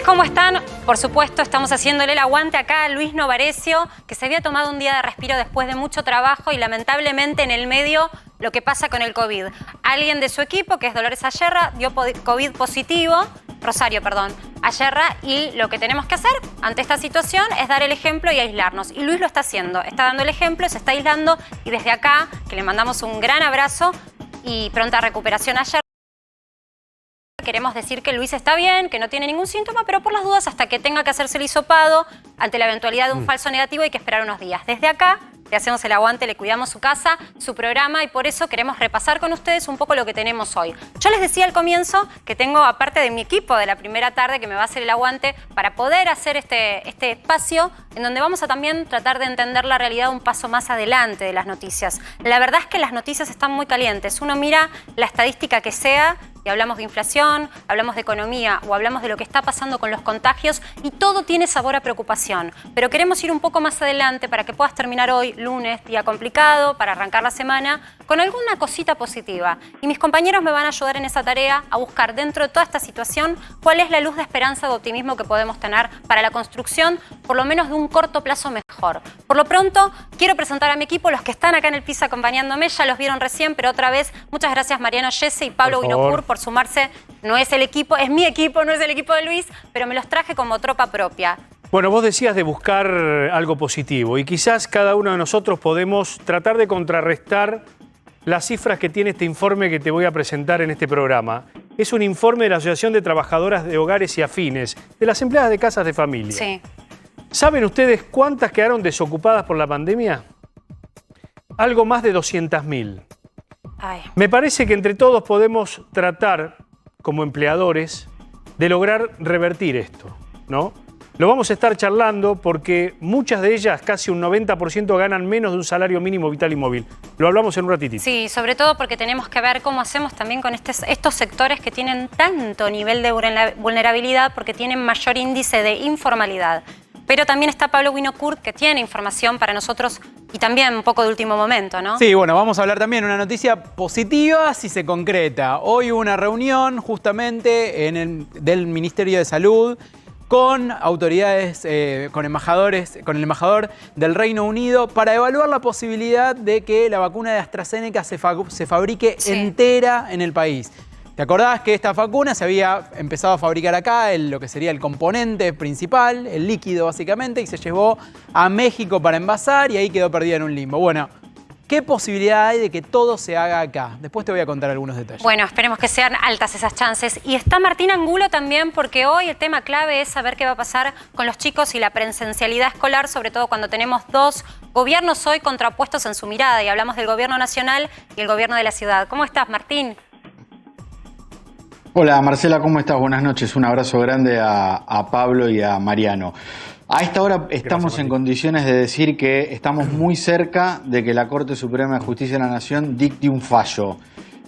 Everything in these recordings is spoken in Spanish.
¿cómo están? Por supuesto, estamos haciéndole el aguante acá a Luis Novarecio, que se había tomado un día de respiro después de mucho trabajo y lamentablemente en el medio lo que pasa con el COVID. Alguien de su equipo, que es Dolores Ayerra, dio COVID positivo, Rosario, perdón, Ayerra, y lo que tenemos que hacer ante esta situación es dar el ejemplo y aislarnos. Y Luis lo está haciendo, está dando el ejemplo, se está aislando y desde acá, que le mandamos un gran abrazo y pronta recuperación a Ayerra. Queremos decir que Luis está bien, que no tiene ningún síntoma, pero por las dudas, hasta que tenga que hacerse el hisopado, ante la eventualidad de un falso negativo, hay que esperar unos días. Desde acá le hacemos el aguante, le cuidamos su casa, su programa, y por eso queremos repasar con ustedes un poco lo que tenemos hoy. Yo les decía al comienzo que tengo, aparte de mi equipo de la primera tarde, que me va a hacer el aguante para poder hacer este espacio en donde vamos a también tratar de entender la realidad un paso más adelante de las noticias. La verdad es que las noticias están muy calientes. Uno mira la estadística que sea y hablamos de inflación, hablamos de economía o hablamos de lo que está pasando con los contagios y todo tiene sabor a preocupación. Pero queremos ir un poco más adelante para que puedas terminar hoy, lunes, día complicado, para arrancar la semana, con alguna cosita positiva. Y mis compañeros me van a ayudar en esa tarea a buscar dentro de toda esta situación cuál es la luz de esperanza, de optimismo que podemos tener para la construcción, por lo menos de un corto plazo mejor. Por lo pronto, quiero presentar a mi equipo, los que están acá en el piso acompañándome, ya los vieron recién, pero otra vez, muchas gracias Mariano Jesse y Pablo Winocur por sumarse. No es el equipo, es mi equipo, no es el equipo de Luis, pero me los traje como tropa propia. Bueno, vos decías de buscar algo positivo y quizás cada uno de nosotros podemos tratar de contrarrestar las cifras que tiene este informe que te voy a presentar en este programa. Es un informe de la Asociación de Trabajadoras de Hogares y Afines, de las empleadas de casas de familia. Sí. ¿Saben ustedes cuántas quedaron desocupadas por la pandemia? Algo más de 200.000. Me parece que entre todos podemos tratar, como empleadores, de lograr revertir esto, ¿no? Lo vamos a estar charlando porque muchas de ellas, casi un 90%, ganan menos de un salario mínimo vital y móvil. Lo hablamos en un ratitito. Sí, sobre todo porque tenemos que ver cómo hacemos también con estos sectores que tienen tanto nivel de vulnerabilidad porque tienen mayor índice de informalidad. Pero también está Pablo Winocur, que tiene información para nosotros y también un poco de último momento, ¿no? Sí, bueno, vamos a hablar también de una noticia positiva si se concreta. Hoy hubo una reunión justamente del Ministerio de Salud con autoridades, con el embajador del Reino Unido para evaluar la posibilidad de que la vacuna de AstraZeneca se fabrique entera en el país. ¿Te acordás que esta vacuna se había empezado a fabricar acá, lo que sería el componente principal, el líquido básicamente, y se llevó a México para envasar y ahí quedó perdida en un limbo? Bueno, ¿qué posibilidad hay de que todo se haga acá? Después te voy a contar algunos detalles. Bueno, esperemos que sean altas esas chances. Y está Martín Angulo también, porque hoy el tema clave es saber qué va a pasar con los chicos y la presencialidad escolar, sobre todo cuando tenemos dos gobiernos hoy contrapuestos en su mirada, y hablamos del gobierno nacional y el gobierno de la ciudad. ¿Cómo estás, Martín? Hola Marcela, ¿cómo estás? Buenas noches. Un abrazo grande a Pablo y a Mariano. A esta hora estamos en condiciones de decir que estamos muy cerca de que la Corte Suprema de Justicia de la Nación dicte un fallo.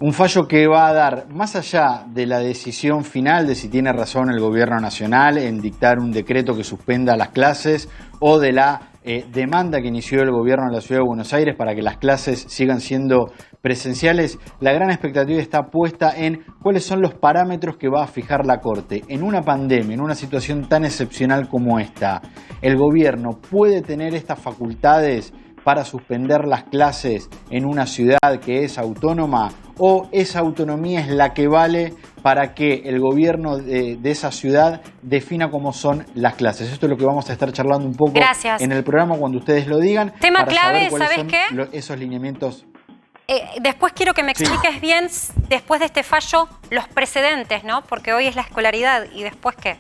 Un fallo que va a dar, más allá de la decisión final de si tiene razón el gobierno nacional en dictar un decreto que suspenda las clases o de la demanda que inició el gobierno de la Ciudad de Buenos Aires para que las clases sigan siendo presenciales, la gran expectativa está puesta en cuáles son los parámetros que va a fijar la Corte. En una pandemia, en una situación tan excepcional como esta, ¿el gobierno puede tener estas facultades para suspender las clases en una ciudad que es autónoma? ¿O esa autonomía es la que vale para que el gobierno de esa ciudad defina cómo son las clases? Esto es lo que vamos a estar charlando un poco en el programa cuando ustedes lo digan. Tema clave, ¿sabes qué? Esos lineamientos. Después quiero que me expliques bien, después de este fallo, los precedentes, ¿no? Porque hoy es la escolaridad y después ¿qué?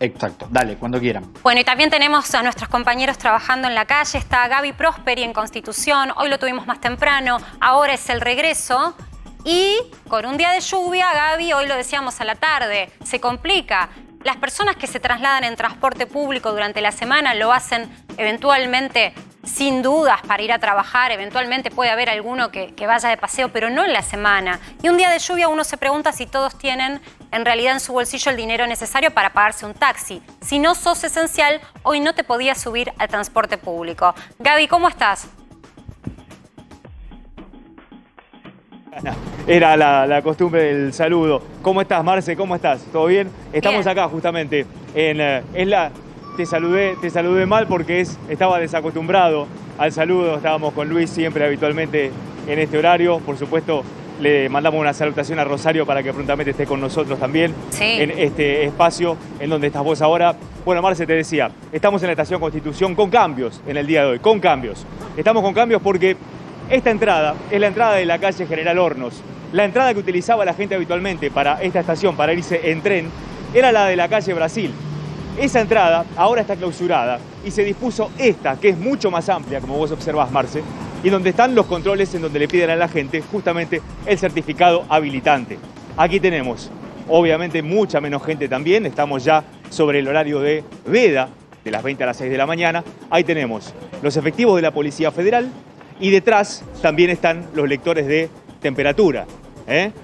Exacto, dale, cuando quieran. Bueno, y también tenemos a nuestros compañeros trabajando en la calle. Está Gaby Prosperi en Constitución, hoy lo tuvimos más temprano, ahora es el regreso. Y con un día de lluvia, Gaby, hoy lo decíamos a la tarde, se complica. Las personas que se trasladan en transporte público durante la semana lo hacen eventualmente sin dudas para ir a trabajar, eventualmente puede haber alguno que vaya de paseo, pero no en la semana. Y un día de lluvia uno se pregunta si todos tienen en realidad en su bolsillo el dinero necesario para pagarse un taxi. Si no sos esencial, hoy no te podías subir al transporte público. Gaby, ¿cómo estás? Era la costumbre del saludo. ¿Cómo estás, Marce? ¿Cómo estás? ¿Todo bien? Estamos Bien. acá justamente te saludé mal porque estaba desacostumbrado al saludo. Estábamos con Luis siempre habitualmente en este horario. Por supuesto, le mandamos una salutación a Rosario para que prontamente esté con nosotros también en este espacio en donde estás vos ahora. Bueno, Marce, te decía, estamos en la Estación Constitución con cambios en el día de hoy, con cambios. Estamos con cambios porque esta entrada es la entrada de la calle General Hornos. La entrada que utilizaba la gente habitualmente para esta estación, para irse en tren, era la de la calle Brasil. Esa entrada ahora está clausurada y se dispuso esta, que es mucho más amplia, como vos observás, Marce, y donde están los controles en donde le piden a la gente justamente el certificado habilitante. Aquí tenemos, obviamente, mucha menos gente también. Estamos ya sobre el horario de veda, de las 20 a las 6 de la mañana. Ahí tenemos los efectivos de la Policía Federal y detrás también están los lectores de temperatura.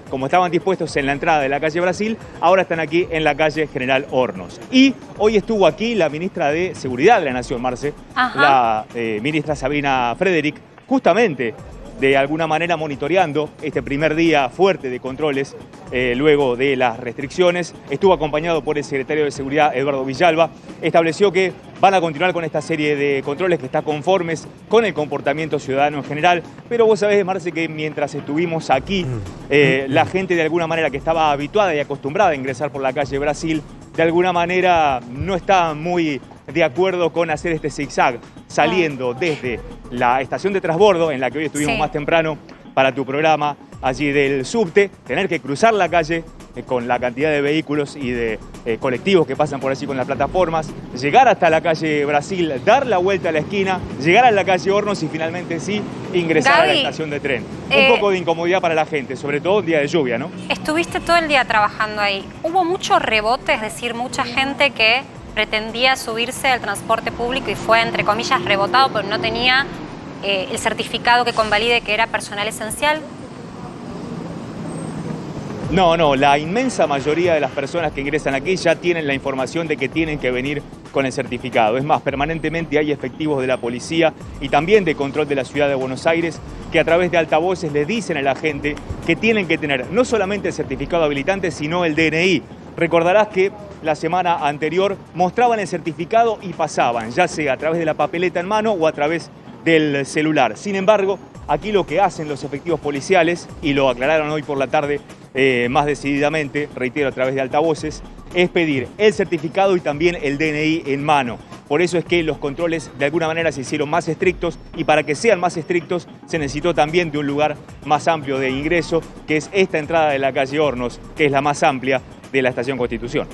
Como estaban dispuestos en la entrada de la calle Brasil, ahora están aquí en la calle General Hornos. Y hoy estuvo aquí la ministra de Seguridad de la Nación, Marce, la ministra Sabrina Frederick, justamente de alguna manera monitoreando este primer día fuerte de controles luego de las restricciones. Estuvo acompañado por el secretario de Seguridad, Eduardo Villalba. Estableció que van a continuar con esta serie de controles, que está conformes con el comportamiento ciudadano en general. Pero vos sabés, Marce, que mientras estuvimos aquí, la gente de alguna manera que estaba habituada y acostumbrada a ingresar por la calle Brasil, de alguna manera no está muy de acuerdo con hacer este zigzag, saliendo desde la estación de transbordo, en la que hoy estuvimos más temprano para tu programa, allí del subte, tener que cruzar la calle con la cantidad de vehículos y de colectivos que pasan por allí con las plataformas, llegar hasta la calle Brasil, dar la vuelta a la esquina, llegar a la calle Hornos y finalmente sí ingresar a la estación de tren. Un poco de incomodidad para la gente, sobre todo un día de lluvia, ¿no? Estuviste todo el día trabajando ahí. ¿Hubo mucho rebote, es decir, mucha gente que pretendía subirse al transporte público y fue, entre comillas, rebotado porque no tenía el certificado que convalide que era personal esencial? No, la inmensa mayoría de las personas que ingresan aquí ya tienen la información de que tienen que venir con el certificado. Es más, permanentemente hay efectivos de la policía y también de control de la ciudad de Buenos Aires que a través de altavoces le dicen a la gente que tienen que tener no solamente el certificado habilitante, sino el DNI. Recordarás que la semana anterior mostraban el certificado y pasaban, ya sea a través de la papeleta en mano o a través del celular. Sin embargo, aquí lo que hacen los efectivos policiales, y lo aclararon hoy por la tarde más decididamente, reitero, a través de altavoces, es pedir el certificado y también el DNI en mano. Por eso es que los controles de alguna manera se hicieron más estrictos, y para que sean más estrictos se necesitó también de un lugar más amplio de ingreso, que es esta entrada de la calle Hornos, que es la más amplia de la Estación Constitución.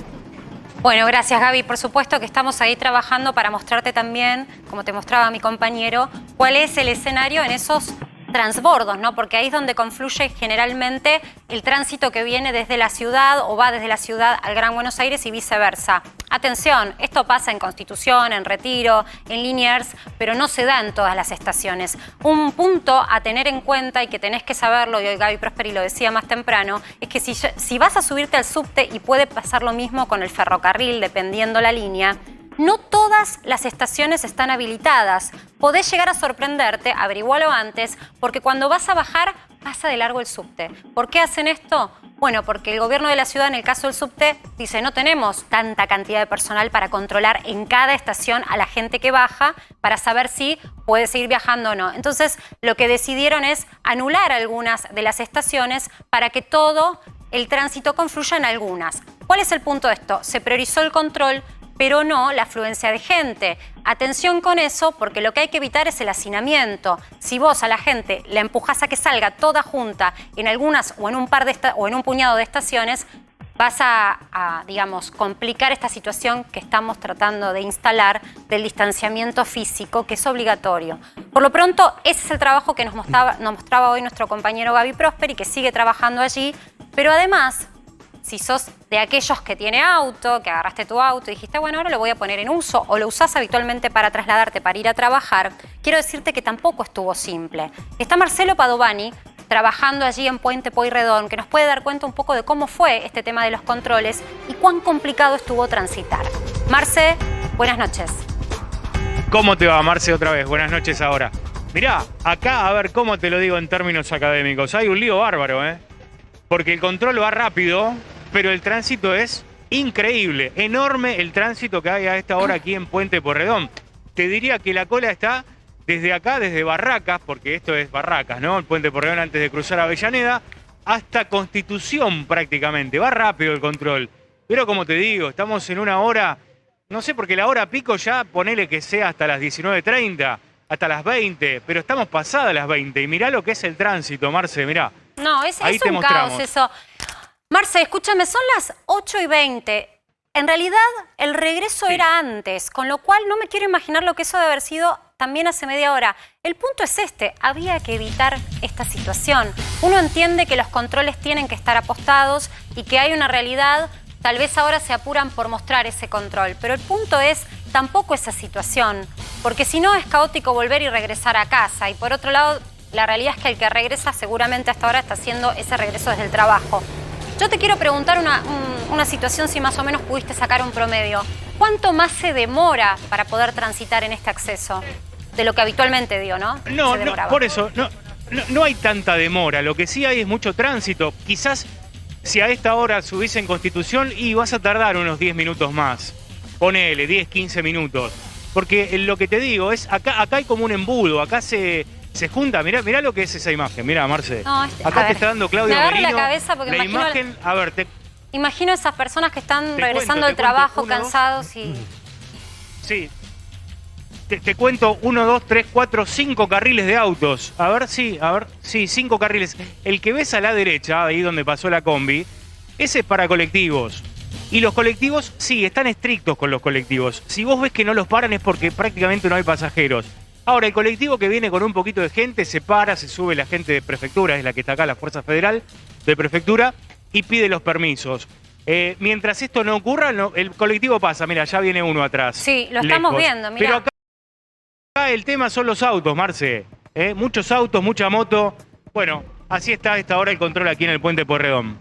Bueno, gracias, Gaby. Por supuesto que estamos ahí trabajando para mostrarte también, como te mostraba mi compañero, cuál es el escenario en esos transbordos, ¿no? Porque ahí es donde confluye generalmente el tránsito que viene desde la ciudad o va desde la ciudad al Gran Buenos Aires y viceversa. Atención, esto pasa en Constitución, en Retiro, en Liniers, pero no se da en todas las estaciones. Un punto a tener en cuenta y que tenés que saberlo, y hoy Gaby Prosperi lo decía más temprano, es que si vas a subirte al subte, y puede pasar lo mismo con el ferrocarril, dependiendo la línea, no todas las estaciones están habilitadas. Podés llegar a sorprenderte, averigualo antes, porque cuando vas a bajar pasa de largo el subte. ¿Por qué hacen esto? Bueno, porque el gobierno de la ciudad, en el caso del subte, dice no tenemos tanta cantidad de personal para controlar en cada estación a la gente que baja para saber si puede seguir viajando o no. Entonces, lo que decidieron es anular algunas de las estaciones para que todo el tránsito confluya en algunas. ¿Cuál es el punto de esto? Se priorizó el control, pero no la afluencia de gente. Atención con eso, porque lo que hay que evitar es el hacinamiento. Si vos a la gente la empujás a que salga toda junta en algunas o en un puñado de estaciones, vas a digamos, complicar esta situación que estamos tratando de instalar del distanciamiento físico, que es obligatorio. Por lo pronto, ese es el trabajo que nos mostraba hoy nuestro compañero Gaby Prosperi, que sigue trabajando allí, pero además, si sos de aquellos que tiene auto, que agarraste tu auto y dijiste, bueno, ahora lo voy a poner en uso, o lo usás habitualmente para trasladarte, para ir a trabajar, quiero decirte que tampoco estuvo simple. Está Marcelo Padovani trabajando allí en Puente Pueyrredón, que nos puede dar cuenta un poco de cómo fue este tema de los controles y cuán complicado estuvo transitar. Marce, buenas noches. ¿Cómo te va, Marce, otra vez? Buenas noches ahora. Mirá, acá, a ver cómo te lo digo en términos académicos, hay un lío bárbaro, ¿eh? porque el control va rápido, pero el tránsito es increíble, enorme el tránsito que hay a esta hora aquí en Puente Porredón. Te diría que la cola está desde acá, desde Barracas, porque esto es Barracas, ¿no? El Puente Porredón antes de cruzar Avellaneda, hasta Constitución prácticamente. Va rápido el control. Pero como te digo, estamos en una hora, no sé, porque la hora pico ya ponele que sea hasta las 19:30, hasta las 20, pero estamos pasadas las 20. Y mirá lo que es el tránsito, Marce, mirá. No, es Ahí te un mostramos. caos eso. Marce, escúchame, son las 8:20. En realidad, el regreso era antes, con lo cual no me quiero imaginar lo que eso debe haber sido también hace media hora. El punto es este, había que evitar esta situación. Uno entiende que los controles tienen que estar apostados y que hay una realidad, tal vez ahora se apuran por mostrar ese control, pero el punto es tampoco esa situación, porque si no es caótico volver y regresar a casa. Y por otro lado, la realidad es que el que regresa seguramente hasta ahora está haciendo ese regreso desde el trabajo. Yo te quiero preguntar una situación, si más o menos pudiste sacar un promedio. ¿Cuánto más se demora para poder transitar en este acceso? De lo que habitualmente dio, ¿no? No, por eso, no hay tanta demora. Lo que sí hay es mucho tránsito. Quizás si a esta hora subís en Constitución y vas a tardar unos 10 minutos más. Ponele, 10, 15 minutos. Porque lo que te digo es, acá hay como un embudo, acá se junta, mirá lo que es esa imagen, mirá, Marce. No, acá te está dando Claudio me agarro Merino. la cabeza porque la imagen, a ver, imagino esas personas que están regresando cuento, del trabajo uno, cansados y... Sí. Te cuento 1, 2, 3, 4, 5 carriles de autos. A ver, sí, 5 carriles. El que ves a la derecha, ahí donde pasó la combi, ese es para colectivos. Y los colectivos, sí, están estrictos con los colectivos. Si vos ves que no los paran es porque prácticamente no hay pasajeros. Ahora, el colectivo que viene con un poquito de gente se para, se sube la gente de prefectura, es la que está acá, la Fuerza Federal de Prefectura, y pide los permisos. Mientras esto no ocurra, el colectivo pasa. Mira, ya viene uno atrás. Sí, lo estamos viendo, mira. Pero acá el tema son los autos, Marce. Muchos autos, mucha moto. Bueno, así está a esta hora el control aquí en el Puente Porredón.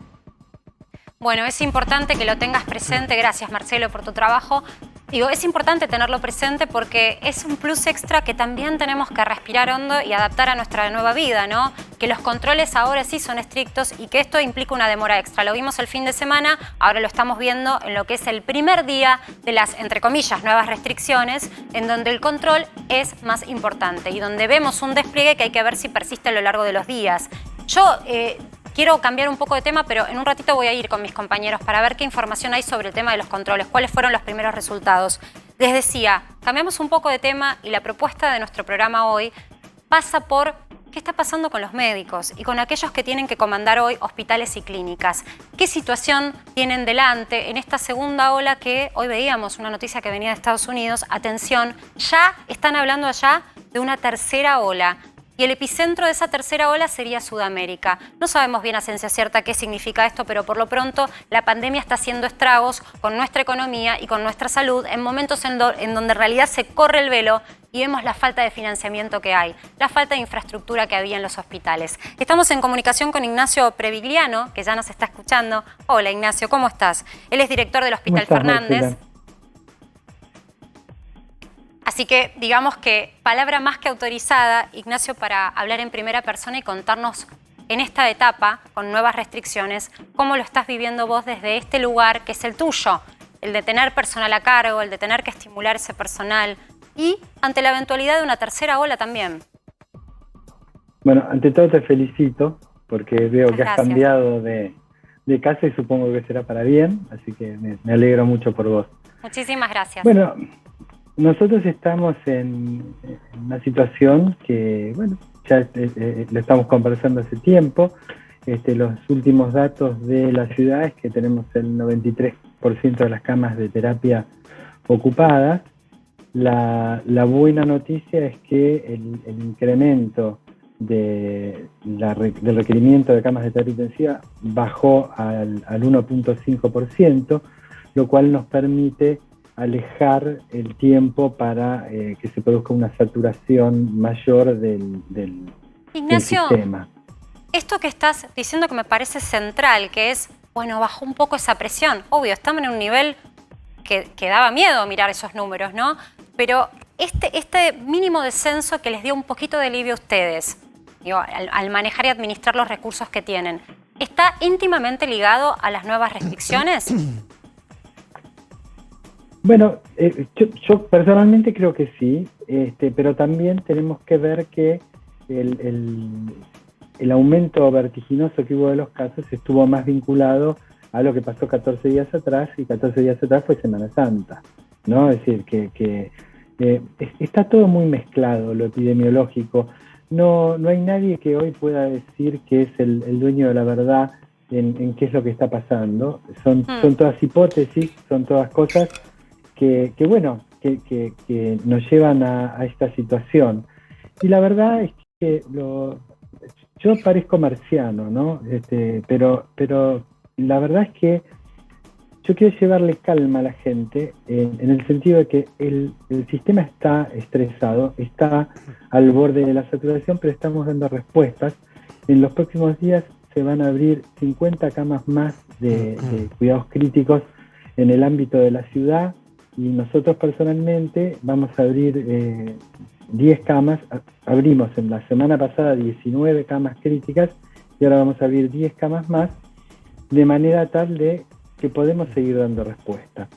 Bueno, es importante que lo tengas presente. Gracias, Marcelo, por tu trabajo. Digo, es importante tenerlo presente porque es un plus extra que también tenemos que respirar hondo y adaptar a nuestra nueva vida, ¿no? Que los controles ahora sí son estrictos y que esto implica una demora extra. Lo vimos el fin de semana, ahora lo estamos viendo en lo que es el primer día de las, entre comillas, nuevas restricciones, en donde el control es más importante y donde vemos un despliegue que hay que ver si persiste a lo largo de los días. Yo quiero cambiar un poco de tema, pero en un ratito voy a ir con mis compañeros para ver qué información hay sobre el tema de los controles, cuáles fueron los primeros resultados. Les decía, cambiamos un poco de tema y la propuesta de nuestro programa hoy pasa por qué está pasando con los médicos y con aquellos que tienen que comandar hoy hospitales y clínicas. ¿Qué situación tienen delante en esta segunda ola que hoy veíamos una noticia que venía de Estados Unidos? Atención, ya están hablando allá de una tercera ola. Y el epicentro de esa tercera ola sería Sudamérica. No sabemos bien a ciencia cierta qué significa esto, pero por lo pronto la pandemia está haciendo estragos con nuestra economía y con nuestra salud en momentos en donde en realidad se corre el velo y vemos la falta de financiamiento que hay, la falta de infraestructura que había en los hospitales. Estamos en comunicación con Ignacio Previgliano, que ya nos está escuchando. Hola, Ignacio, ¿cómo estás? Él es director del Hospital Fernández. Marcela? Así que digamos que palabra más que autorizada, Ignacio, para hablar en primera persona y contarnos en esta etapa, con nuevas restricciones, cómo lo estás viviendo vos desde este lugar que es el tuyo, el de tener personal a cargo, el de tener que estimular ese personal y ante la eventualidad de una tercera ola también. Bueno, ante todo te felicito porque veo Muchas que has gracias. cambiado de casa y supongo que será para bien, así que me alegro mucho por vos. Muchísimas gracias. Bueno, nosotros estamos en una situación que, bueno, ya lo estamos conversando hace tiempo. Los últimos datos de la ciudad es que tenemos el 93% de las camas de terapia ocupadas. La buena noticia es que el incremento del requerimiento de camas de terapia intensiva bajó al 1.5%, lo cual nos permite alejar el tiempo para que se produzca una saturación mayor del Ignacio, sistema. esto que estás diciendo que me parece central, que es, bueno, bajó un poco esa presión. Obvio, estamos en un nivel que daba miedo mirar esos números, ¿no? Pero este mínimo descenso que les dio un poquito de alivio a ustedes, digo, al manejar y administrar los recursos que tienen, ¿está íntimamente ligado a las nuevas restricciones? Bueno, yo personalmente creo que sí, pero también tenemos que ver que el aumento vertiginoso que hubo de los casos estuvo más vinculado a lo que pasó 14 días atrás, y 14 días atrás fue Semana Santa, ¿no? Es decir, que está todo muy mezclado, lo epidemiológico. No hay nadie que hoy pueda decir que es el dueño de la verdad en qué es lo que está pasando. Son todas hipótesis, son todas cosas que nos llevan a esta situación. Y la verdad es que yo parezco marciano, ¿no? Pero la verdad es que yo quiero llevarle calma a la gente en el sentido de que el sistema está estresado, está al borde de la saturación, pero estamos dando respuestas. En los próximos días se van a abrir 50 camas más de cuidados críticos en el ámbito de la ciudad, y nosotros personalmente vamos a abrir 10 camas. Abrimos en la semana pasada 19 camas críticas y ahora vamos a abrir 10 camas más, de manera tal de que podemos seguir dando respuesta.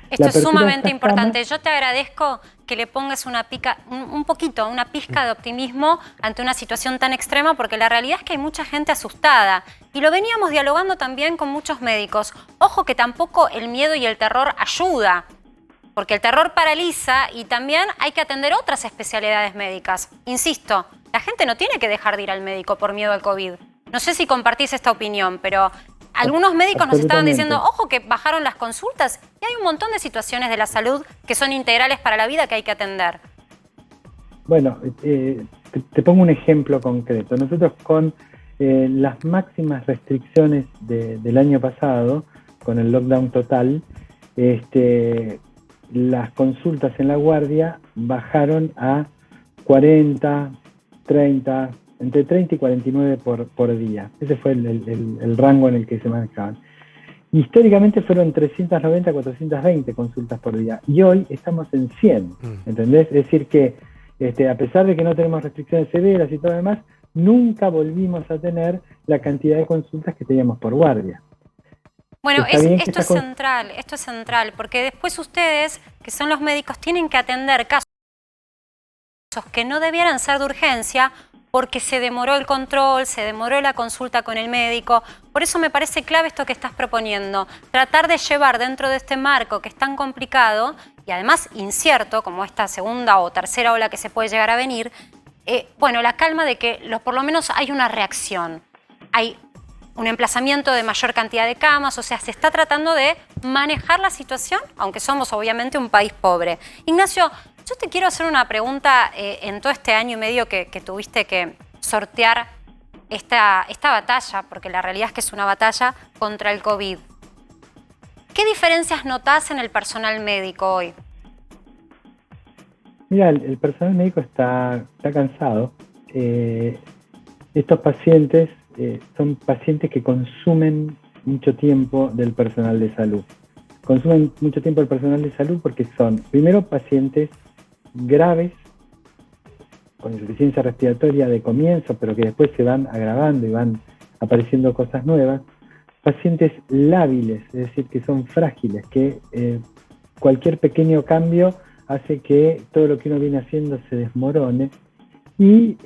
Esto es sumamente importante. Yo te agradezco que le pongas una pizca de optimismo ante una situación tan extrema, porque la realidad es que hay mucha gente asustada. Y lo veníamos dialogando también con muchos médicos. Ojo que tampoco el miedo y el terror ayuda, porque el terror paraliza, y también hay que atender otras especialidades médicas. Insisto, la gente no tiene que dejar de ir al médico por miedo al COVID. No sé si compartís esta opinión, pero algunos médicos nos estaban diciendo, ojo, que bajaron las consultas, y hay un montón de situaciones de la salud que son integrales para la vida que hay que atender. Bueno, te pongo un ejemplo concreto. Nosotros con las máximas restricciones del año pasado, con el lockdown total, las consultas en la guardia bajaron a 40, 30, entre 30 y 49 por día. Ese fue el rango en el que se manejaban. Históricamente fueron 390 a 420 consultas por día, y hoy estamos en 100, ¿entendés? Es decir que, a pesar de que no tenemos restricciones severas y todo lo demás, nunca volvimos a tener la cantidad de consultas que teníamos por guardia. Bueno, esto es central, porque después ustedes, que son los médicos, tienen que atender casos que no debieran ser de urgencia, porque se demoró el control, se demoró la consulta con el médico. Por eso me parece clave esto que estás proponiendo, tratar de llevar dentro de este marco que es tan complicado y además incierto, como esta segunda o tercera ola que se puede llegar a venir, la calma de que por lo menos hay una reacción, hay un emplazamiento de mayor cantidad de camas, o sea, se está tratando de manejar la situación, aunque somos obviamente un país pobre. Ignacio, yo te quiero hacer una pregunta en todo este año y medio que tuviste que sortear esta batalla, porque la realidad es que es una batalla contra el COVID. ¿Qué diferencias notás en el personal médico hoy? Mira, el personal médico está cansado. Estos pacientes son pacientes que consumen mucho tiempo del personal de salud. Consumen mucho tiempo del personal de salud porque son, primero, pacientes graves, con insuficiencia respiratoria de comienzo, pero que después se van agravando y van apareciendo cosas nuevas. Pacientes lábiles, es decir, que son frágiles, que cualquier pequeño cambio hace que todo lo que uno viene haciendo se desmorone. Y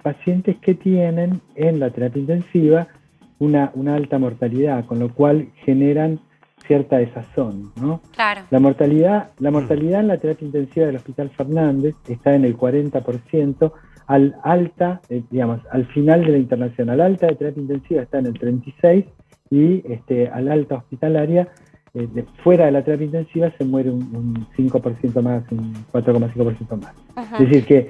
pacientes que tienen en la terapia intensiva una alta mortalidad, con lo cual generan cierta desazón, ¿no? Claro. La mortalidad en la terapia intensiva del Hospital Fernández está en el 40%, al final de la internación. Al alta de terapia intensiva está en el 36%, y al alta hospitalaria, fuera de la terapia intensiva, se muere un 5% más, un 4,5% más. Es decir, que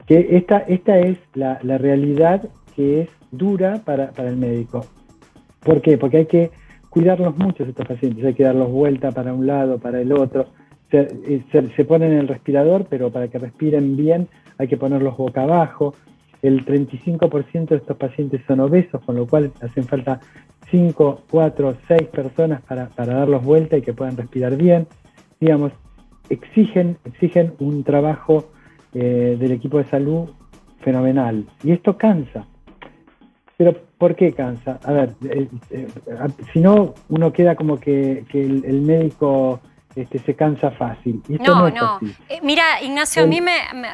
esta es la realidad que es dura para el médico. ¿Por qué? Porque hay que cuidarlos mucho estos pacientes, hay que darlos vuelta para un lado, para el otro. Se ponen en el respirador, pero para que respiren bien hay que ponerlos boca abajo. El 35% de estos pacientes son obesos, con lo cual hacen falta 5, 4, 6 personas para darlos vuelta y que puedan respirar bien. Digamos, exigen un trabajo del equipo de salud fenomenal. Y esto cansa. Pero ¿Por qué cansa? A ver, si no, uno queda como que el médico se cansa fácil. Y esto no es así. Mira, Ignacio, a mí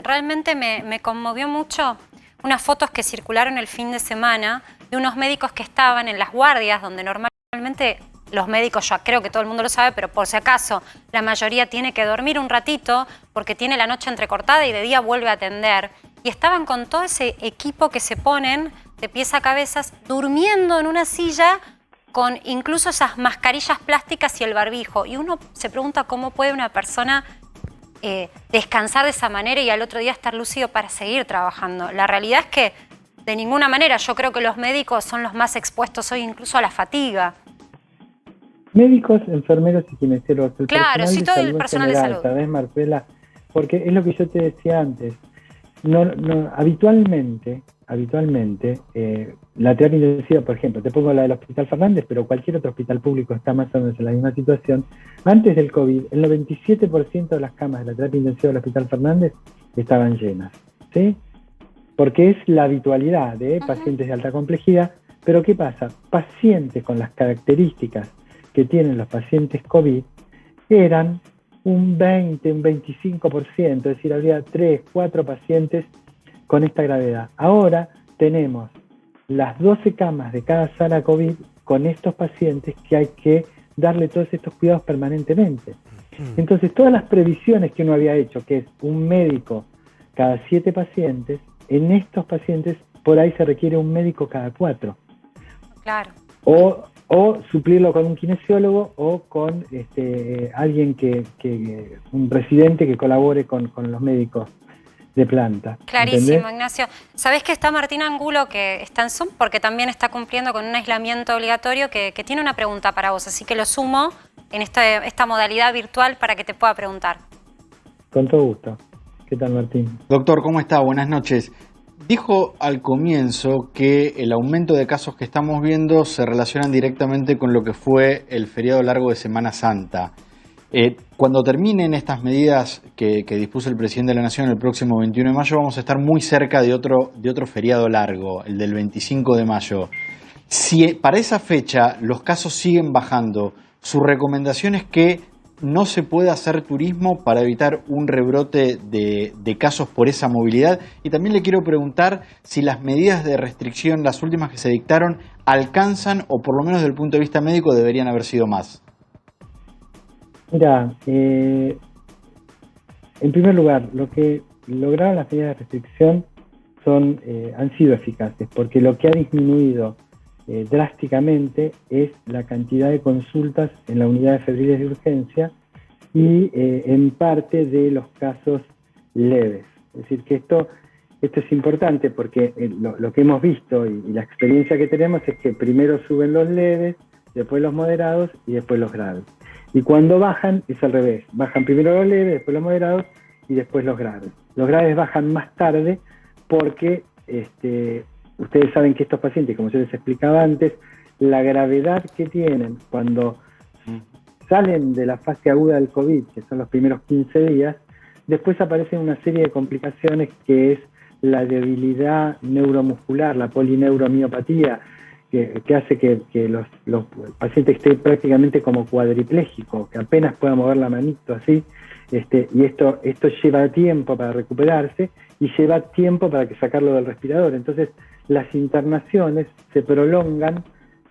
realmente me conmovió mucho unas fotos que circularon el fin de semana de unos médicos que estaban en las guardias, donde normalmente los médicos, yo creo que todo el mundo lo sabe, pero por si acaso, la mayoría tiene que dormir un ratito porque tiene la noche entrecortada y de día vuelve a atender. Y estaban con todo ese equipo que se ponen de pies a cabezas, durmiendo en una silla con incluso esas mascarillas plásticas y el barbijo. Y uno se pregunta cómo puede una persona descansar de esa manera y al otro día estar lúcido para seguir trabajando. La realidad es que de ninguna manera. Yo creo que los médicos son los más expuestos hoy incluso a la fatiga. Médicos, enfermeros y kinesiólogos. Claro, sí, todo el personal de salud. ¿Sabes, Marcela? Porque es lo que yo te decía antes. Habitualmente, la terapia intensiva, por ejemplo, te pongo la del Hospital Fernández, pero cualquier otro hospital público está más o menos en la misma situación. Antes del COVID, el 97% de las camas de la terapia intensiva del Hospital Fernández estaban llenas, ¿sí? Porque es la habitualidad de pacientes de alta complejidad. Pero ¿qué pasa? Pacientes con las características que tienen los pacientes COVID eran un 20, un 25%, es decir, había 3, 4 pacientes con esta gravedad. Ahora tenemos las 12 camas de cada sala COVID con estos pacientes que hay que darle todos estos cuidados permanentemente. Entonces, todas las previsiones que uno había hecho, que es un médico cada 7 pacientes, en estos pacientes por ahí se requiere un médico cada 4. Claro. O suplirlo con un kinesiólogo o con alguien un residente que colabore con los médicos de planta. Clarísimo, ¿entendés? Ignacio. ¿Sabés que está Martín Angulo, que está en Zoom, porque también está cumpliendo con un aislamiento obligatorio, que tiene una pregunta para vos? Así que lo sumo en esta modalidad virtual para que te pueda preguntar. Con todo gusto. ¿Qué tal, Martín? Doctor, ¿cómo está? Buenas noches. Dijo al comienzo que el aumento de casos que estamos viendo se relacionan directamente con lo que fue el feriado largo de Semana Santa. Cuando terminen estas medidas que dispuso el presidente de la Nación el próximo 21 de mayo, vamos a estar muy cerca de otro feriado largo, el del 25 de mayo. Si para esa fecha los casos siguen bajando, su recomendación es que no se puede hacer turismo para evitar un rebrote de casos por esa movilidad. Y también le quiero preguntar si las medidas de restricción, las últimas que se dictaron, alcanzan o por lo menos desde el punto de vista médico deberían haber sido más. Mira, en primer lugar, lo que lograron las medidas de restricción han sido eficaces, porque lo que ha disminuido drásticamente es la cantidad de consultas en la unidad de febriles de urgencia y en parte de los casos leves. Es decir, que esto es importante porque lo que hemos visto y la experiencia que tenemos es que primero suben los leves, después los moderados y después los graves. Y cuando bajan es al revés, bajan primero los leves, después los moderados y después los graves. Los graves bajan más tarde porque ustedes saben que estos pacientes, como yo les explicaba antes, la gravedad que tienen cuando salen de la fase aguda del COVID, que son los primeros 15 días, después aparecen una serie de complicaciones que es la debilidad neuromuscular, la polineuromiopatía, que hace que los pacientes estén prácticamente como cuadriplégicos, que apenas puedan mover la manito así, y esto lleva tiempo para recuperarse y lleva tiempo para que sacarlo del respirador. Entonces, las internaciones se prolongan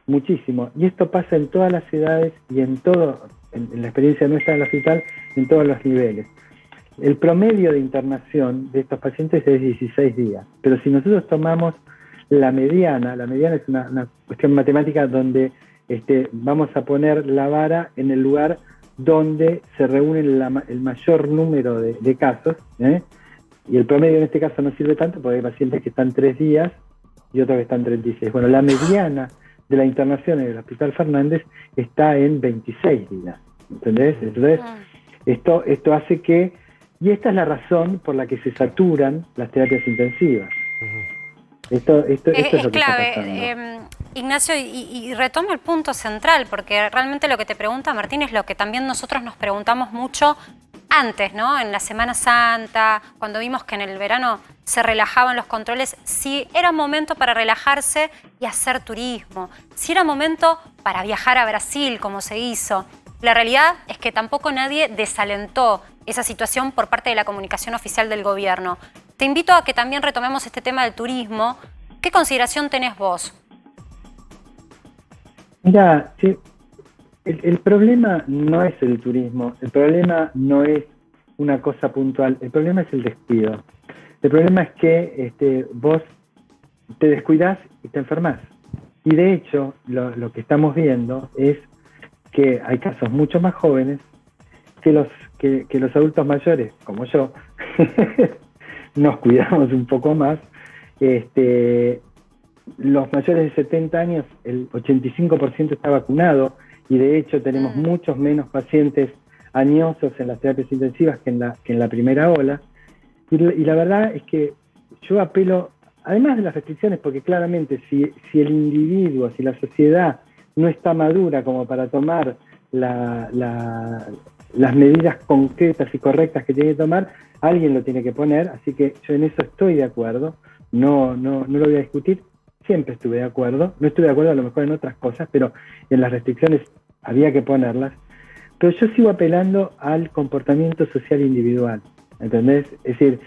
muchísimo. Y esto pasa en todas las edades y en la experiencia nuestra en el hospital, en todos los niveles. El promedio de internación de estos pacientes es 16 días. Pero si nosotros tomamos la mediana es una cuestión matemática donde vamos a poner la vara en el lugar donde se reúnen el mayor número de casos, y el promedio en este caso no sirve tanto porque hay pacientes que están 3 días y otros que están 36. Bueno, la mediana de la internación en el Hospital Fernández está en 26 días, ¿entendés? Entonces, esto hace que, y esta es la razón por la que se saturan las terapias intensivas. Esto es lo que clave, está pasando. Ignacio, y retomo el punto central, porque realmente lo que te pregunta Martín es lo que también nosotros nos preguntamos mucho antes, ¿no? En la Semana Santa, cuando vimos que en el verano se relajaban los controles, si era momento para relajarse y hacer turismo, si era momento para viajar a Brasil, como se hizo. La realidad es que tampoco nadie desalentó esa situación por parte de la comunicación oficial del gobierno. Te invito a que también retomemos este tema del turismo. ¿Qué consideración tenés vos? Mira, sí, el problema no es el turismo, el problema no es una cosa puntual, el problema es el descuido. El problema es que vos te descuidás y te enfermás. Y de hecho, lo que estamos viendo es que hay casos mucho más jóvenes que los adultos mayores, como yo, nos cuidamos un poco más. Los mayores de 70 años, el 85% está vacunado y de hecho tenemos muchos menos pacientes añosos en las terapias intensivas que en la primera ola. Y la verdad es que yo apelo, además de las restricciones, porque claramente si el individuo, si la sociedad no está madura como para tomar las medidas concretas y correctas que tiene que tomar, alguien lo tiene que poner, así que yo en eso estoy de acuerdo, no lo voy a discutir, siempre estuve de acuerdo, no estuve de acuerdo a lo mejor en otras cosas, pero en las restricciones había que ponerlas, pero yo sigo apelando al comportamiento social individual, ¿entendés? Es decir,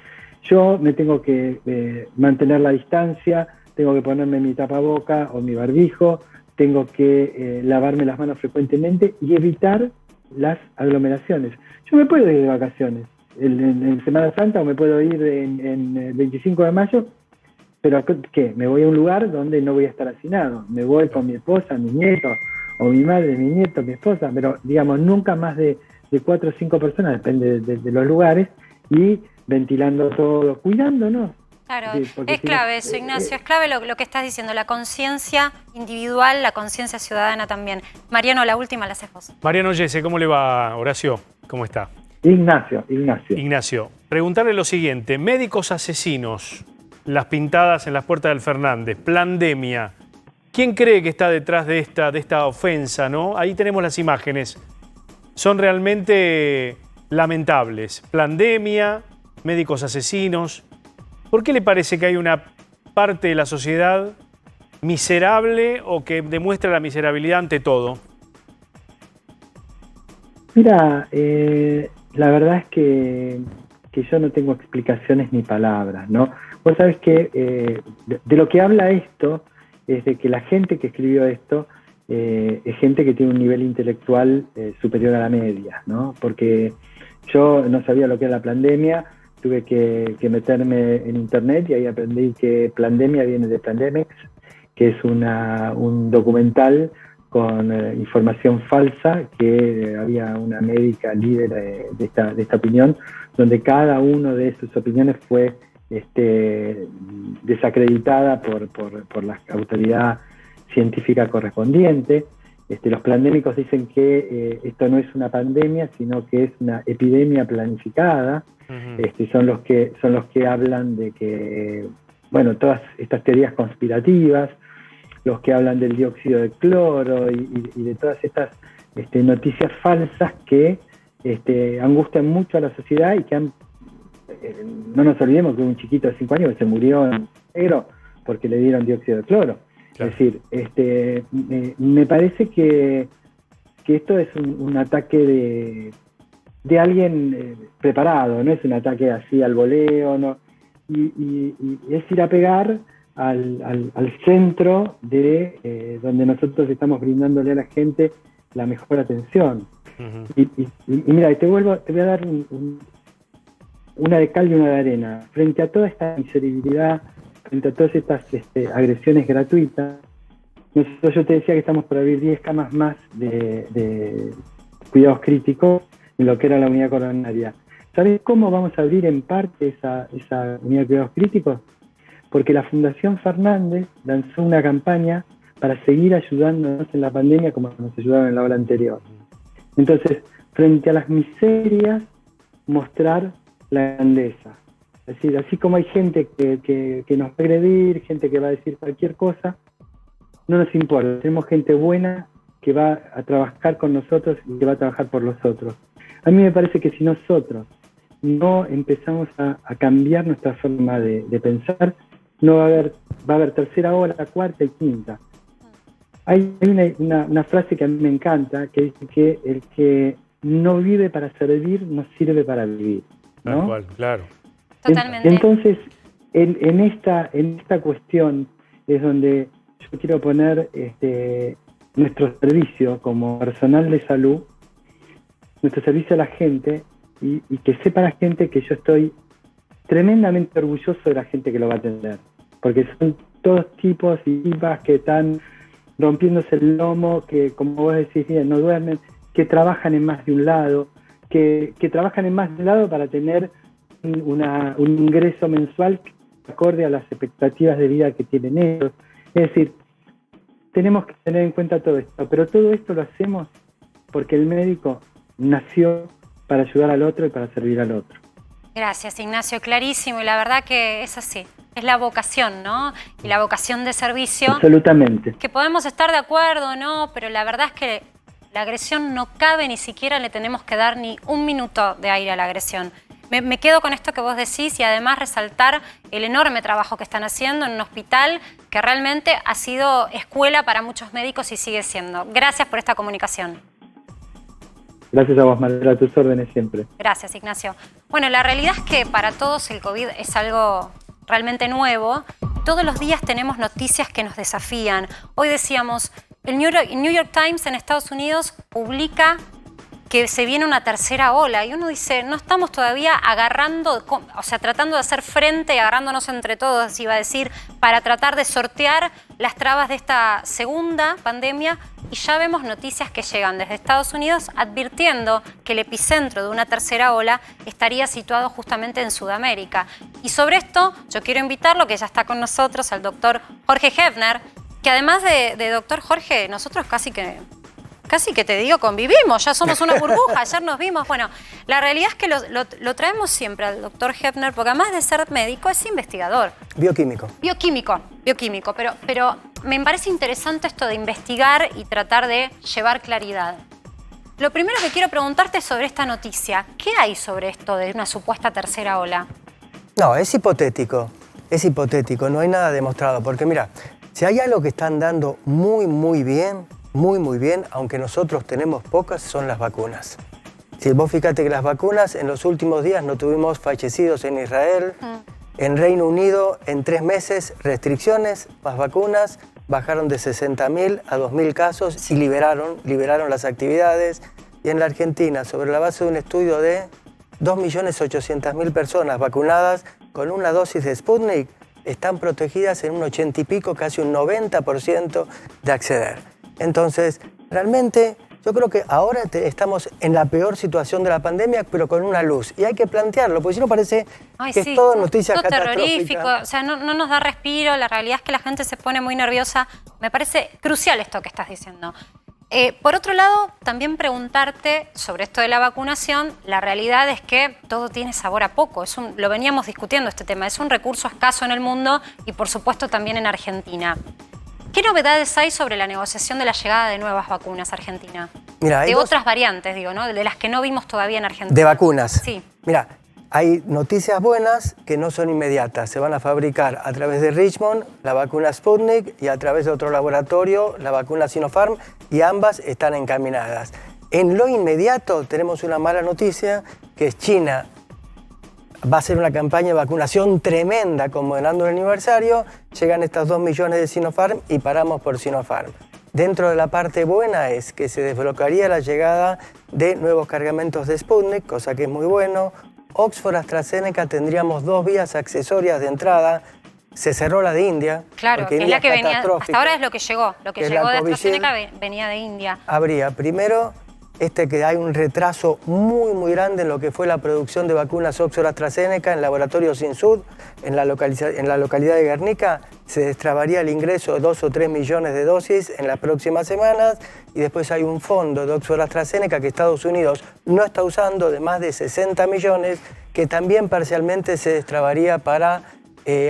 yo me tengo que mantener la distancia, tengo que ponerme mi tapaboca o mi barbijo, tengo que lavarme las manos frecuentemente y evitar las aglomeraciones. Yo me puedo ir de vacaciones en Semana Santa o me puedo ir en el 25 de mayo, pero ¿qué? Me voy a un lugar donde no voy a estar hacinado. Me voy con mi esposa, mi nieto, o mi madre, mi nieto, mi esposa, pero digamos nunca más de 4 o 5 personas, depende de los lugares, y ventilando todo, cuidándonos. Claro, sí, es clave eso, Ignacio, es clave lo que estás diciendo, la conciencia individual, la conciencia ciudadana también. Mariano, la última la haces vos. Mariano Yese, ¿cómo le va, Horacio? ¿Cómo está? Ignacio. Preguntarle lo siguiente, médicos asesinos, las pintadas en las puertas del Fernández, Plandemia, ¿quién cree que está detrás de esta ofensa, no? Ahí tenemos las imágenes, son realmente lamentables. Plandemia, médicos asesinos. ¿Por qué le parece que hay una parte de la sociedad miserable o que demuestra la miserabilidad ante todo? Mira, la verdad es que yo no tengo explicaciones ni palabras, ¿no? Vos sabés que de lo que habla esto es de que la gente que escribió esto es gente que tiene un nivel intelectual superior a la media, ¿no? Porque yo no sabía lo que era la pandemia, tuve que meterme en internet y ahí aprendí que Plandemia viene de Plandemics, que es un documental con información falsa, que había una médica líder de esta opinión, donde cada uno de sus opiniones fue desacreditada por la autoridad científica correspondiente. Los pandémicos dicen que esto no es una pandemia, sino que es una epidemia planificada. Son los que hablan de que, bueno, todas estas teorías conspirativas, los que hablan del dióxido de cloro y de todas estas noticias falsas que angustian mucho a la sociedad y que no nos olvidemos que un chiquito de 5 años se murió en negro porque le dieron dióxido de cloro. Claro. Es decir, me parece que esto es un ataque de alguien preparado, no es un ataque así al voleo, ¿no? Y es ir a pegar al centro de donde nosotros estamos brindándole a la gente la mejor atención. Y mira, te voy a dar una de cal y una de arena. Frente a toda esta miseribilidad, frente a todas estas agresiones gratuitas, yo te decía que estamos por abrir 10 camas más de cuidados críticos en lo que era la unidad coronaria. ¿Sabes cómo vamos a abrir en parte esa unidad de cuidados críticos? Porque la Fundación Fernández lanzó una campaña para seguir ayudándonos en la pandemia como nos ayudaron en la ola anterior. Entonces, frente a las miserias, mostrar la grandeza. Es decir, así como hay gente que nos va a agredir, gente que va a decir cualquier cosa, no nos importa. Tenemos gente buena que va a trabajar con nosotros y que va a trabajar por los otros. A mí me parece que si nosotros no empezamos a cambiar nuestra forma de pensar, no va a haber tercera ola, cuarta y quinta. Hay una frase que a mí me encanta, que dice que el que no vive para servir, no sirve para vivir, ¿no? Tal cual, claro. Totalmente. Entonces, en esta cuestión es donde yo quiero poner nuestro servicio como personal de salud, nuestro servicio a la gente, y que sepa la gente que yo estoy tremendamente orgulloso de la gente que lo va a atender, porque son todos tipos y tipas que están rompiéndose el lomo, que como vos decís bien, no duermen, que trabajan en más de un lado, que trabajan en más de un lado para tener un ingreso mensual acorde a las expectativas de vida que tienen ellos. Es decir, tenemos que tener en cuenta todo esto, pero todo esto lo hacemos porque el médico nació para ayudar al otro y para servir al otro. Gracias, Ignacio, clarísimo, y la verdad que es así. Es la vocación, ¿no? Y la vocación de servicio. Absolutamente. Que podemos estar de acuerdo, ¿no? Pero la verdad es que la agresión no cabe, ni siquiera le tenemos que dar ni un minuto de aire a la agresión. Me quedo con esto que vos decís y además resaltar el enorme trabajo que están haciendo en un hospital que realmente ha sido escuela para muchos médicos y sigue siendo. Gracias por esta comunicación. Gracias a vos, Mariela, a tus órdenes siempre. Gracias, Ignacio. Bueno, la realidad es que para todos el COVID es algo realmente nuevo. Todos los días tenemos noticias que nos desafían. Hoy decíamos, el New York Times en Estados Unidos publica que se viene una tercera ola y uno dice, no estamos todavía agarrando, o sea, tratando de hacer frente y agarrándonos entre todos, iba a decir, para tratar de sortear las trabas de esta segunda pandemia, y ya vemos noticias que llegan desde Estados Unidos advirtiendo que el epicentro de una tercera ola estaría situado justamente en Sudamérica. Y sobre esto yo quiero invitarlo, que ya está con nosotros, al doctor Jorge Hefner, que además de doctor Jorge, nosotros casi que te digo, convivimos, ya somos una burbuja, ayer nos vimos. Bueno, la realidad es que lo traemos siempre al doctor Hefner, porque además de ser médico, es investigador. Bioquímico. Bioquímico, pero me parece interesante esto de investigar y tratar de llevar claridad. Lo primero que quiero preguntarte es sobre esta noticia. ¿Qué hay sobre esto de una supuesta tercera ola? No, es hipotético, no hay nada demostrado, porque mira, si hay algo que están dando muy bien, aunque nosotros tenemos pocas, son las vacunas. Si vos fíjate que las vacunas, en los últimos días no tuvimos fallecidos en Israel, en Reino Unido en 3 meses restricciones, más vacunas, bajaron de 60.000 a 2.000 casos y liberaron las actividades. Y en la Argentina, sobre la base de un estudio de 2.800.000 personas vacunadas con una dosis de Sputnik, están protegidas en un 80 y pico, casi un 90% de acceder. Entonces, realmente, yo creo que ahora estamos en la peor situación de la pandemia, pero con una luz. Y hay que plantearlo, porque si no parece que es todo noticia catastrófica. Terrorífico, o sea, no nos da respiro. La realidad es que la gente se pone muy nerviosa. Me parece crucial esto que estás diciendo. Por otro lado, también preguntarte sobre esto de la vacunación. La realidad es que todo tiene sabor a poco. Lo veníamos discutiendo este tema. Es un recurso escaso en el mundo y, por supuesto, también en Argentina. ¿Qué novedades hay sobre la negociación de la llegada de nuevas vacunas a Argentina? Mira, de otras variantes, digo, ¿no? De las que no vimos todavía en Argentina. De vacunas. Sí. Mira, hay noticias buenas que no son inmediatas. Se van a fabricar a través de Richmond la vacuna Sputnik y a través de otro laboratorio la vacuna Sinopharm, y ambas están encaminadas. En lo inmediato tenemos una mala noticia, que es China. Va a ser una campaña de vacunación tremenda conmemorando el aniversario. Llegan estas 2 millones de Sinopharm y paramos por Sinopharm. Dentro de la parte buena es que se desbloquearía la llegada de nuevos cargamentos de Sputnik, cosa que es muy bueno. Oxford AstraZeneca tendríamos 2 vías accesorias de entrada. Se cerró la de India. Claro, que es la que venía, hasta ahora es lo que llegó. Lo que llegó de AstraZeneca venía de India. Habría, primero, que hay un retraso muy grande en lo que fue la producción de vacunas Oxford AstraZeneca en laboratorios Insud, en la localidad de Guernica. Se destrabaría el ingreso de 2 o 3 millones de dosis en las próximas semanas, y después hay un fondo de Oxford AstraZeneca que Estados Unidos no está usando, de más de 60 millones, que también parcialmente se destrabaría para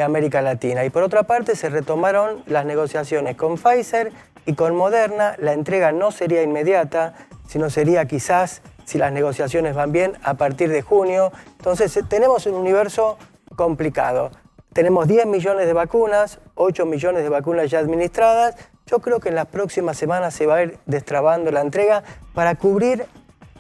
América Latina. Y por otra parte se retomaron las negociaciones con Pfizer y con Moderna. La entrega no sería inmediata, sino sería quizás si las negociaciones van bien, a partir de junio. Entonces tenemos un universo complicado. Tenemos 10 millones de vacunas, 8 millones de vacunas ya administradas. Yo creo que en las próximas semanas se va a ir destrabando la entrega para cubrir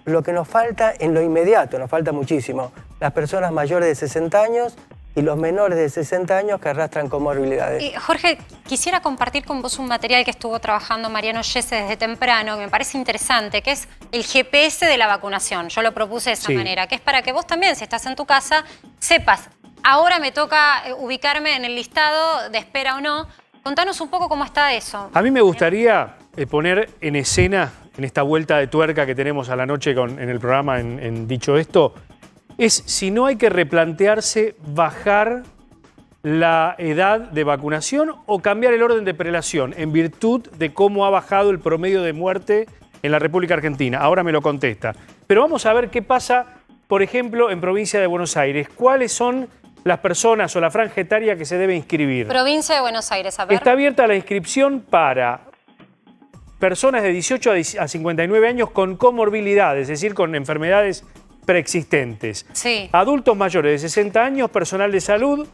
lo que nos falta en lo inmediato, nos falta muchísimo. Las personas mayores de 60 años y los menores de 60 años que arrastran comorbilidades. Jorge, quisiera compartir con vos un material que estuvo trabajando Mariano Yese desde temprano, que me parece interesante, que es el GPS de la vacunación. Yo lo propuse de esa manera, que es para que vos también, si estás en tu casa, sepas, ahora me toca ubicarme en el listado de espera o no. Contanos un poco cómo está eso. A mí me gustaría poner en escena, en esta vuelta de tuerca que tenemos a la noche en el programa, en Dicho Esto, es si no hay que replantearse bajar la edad de vacunación o cambiar el orden de prelación en virtud de cómo ha bajado el promedio de muerte en la República Argentina. Ahora me lo contesta. Pero vamos a ver qué pasa, por ejemplo, en provincia de Buenos Aires. ¿Cuáles son las personas o la franja etaria que se debe inscribir? Provincia de Buenos Aires, a ver. Está abierta la inscripción para personas de 18 a 59 años con comorbilidades, es decir, con enfermedades preexistentes. Sí. Adultos mayores de 60 años, personal de salud,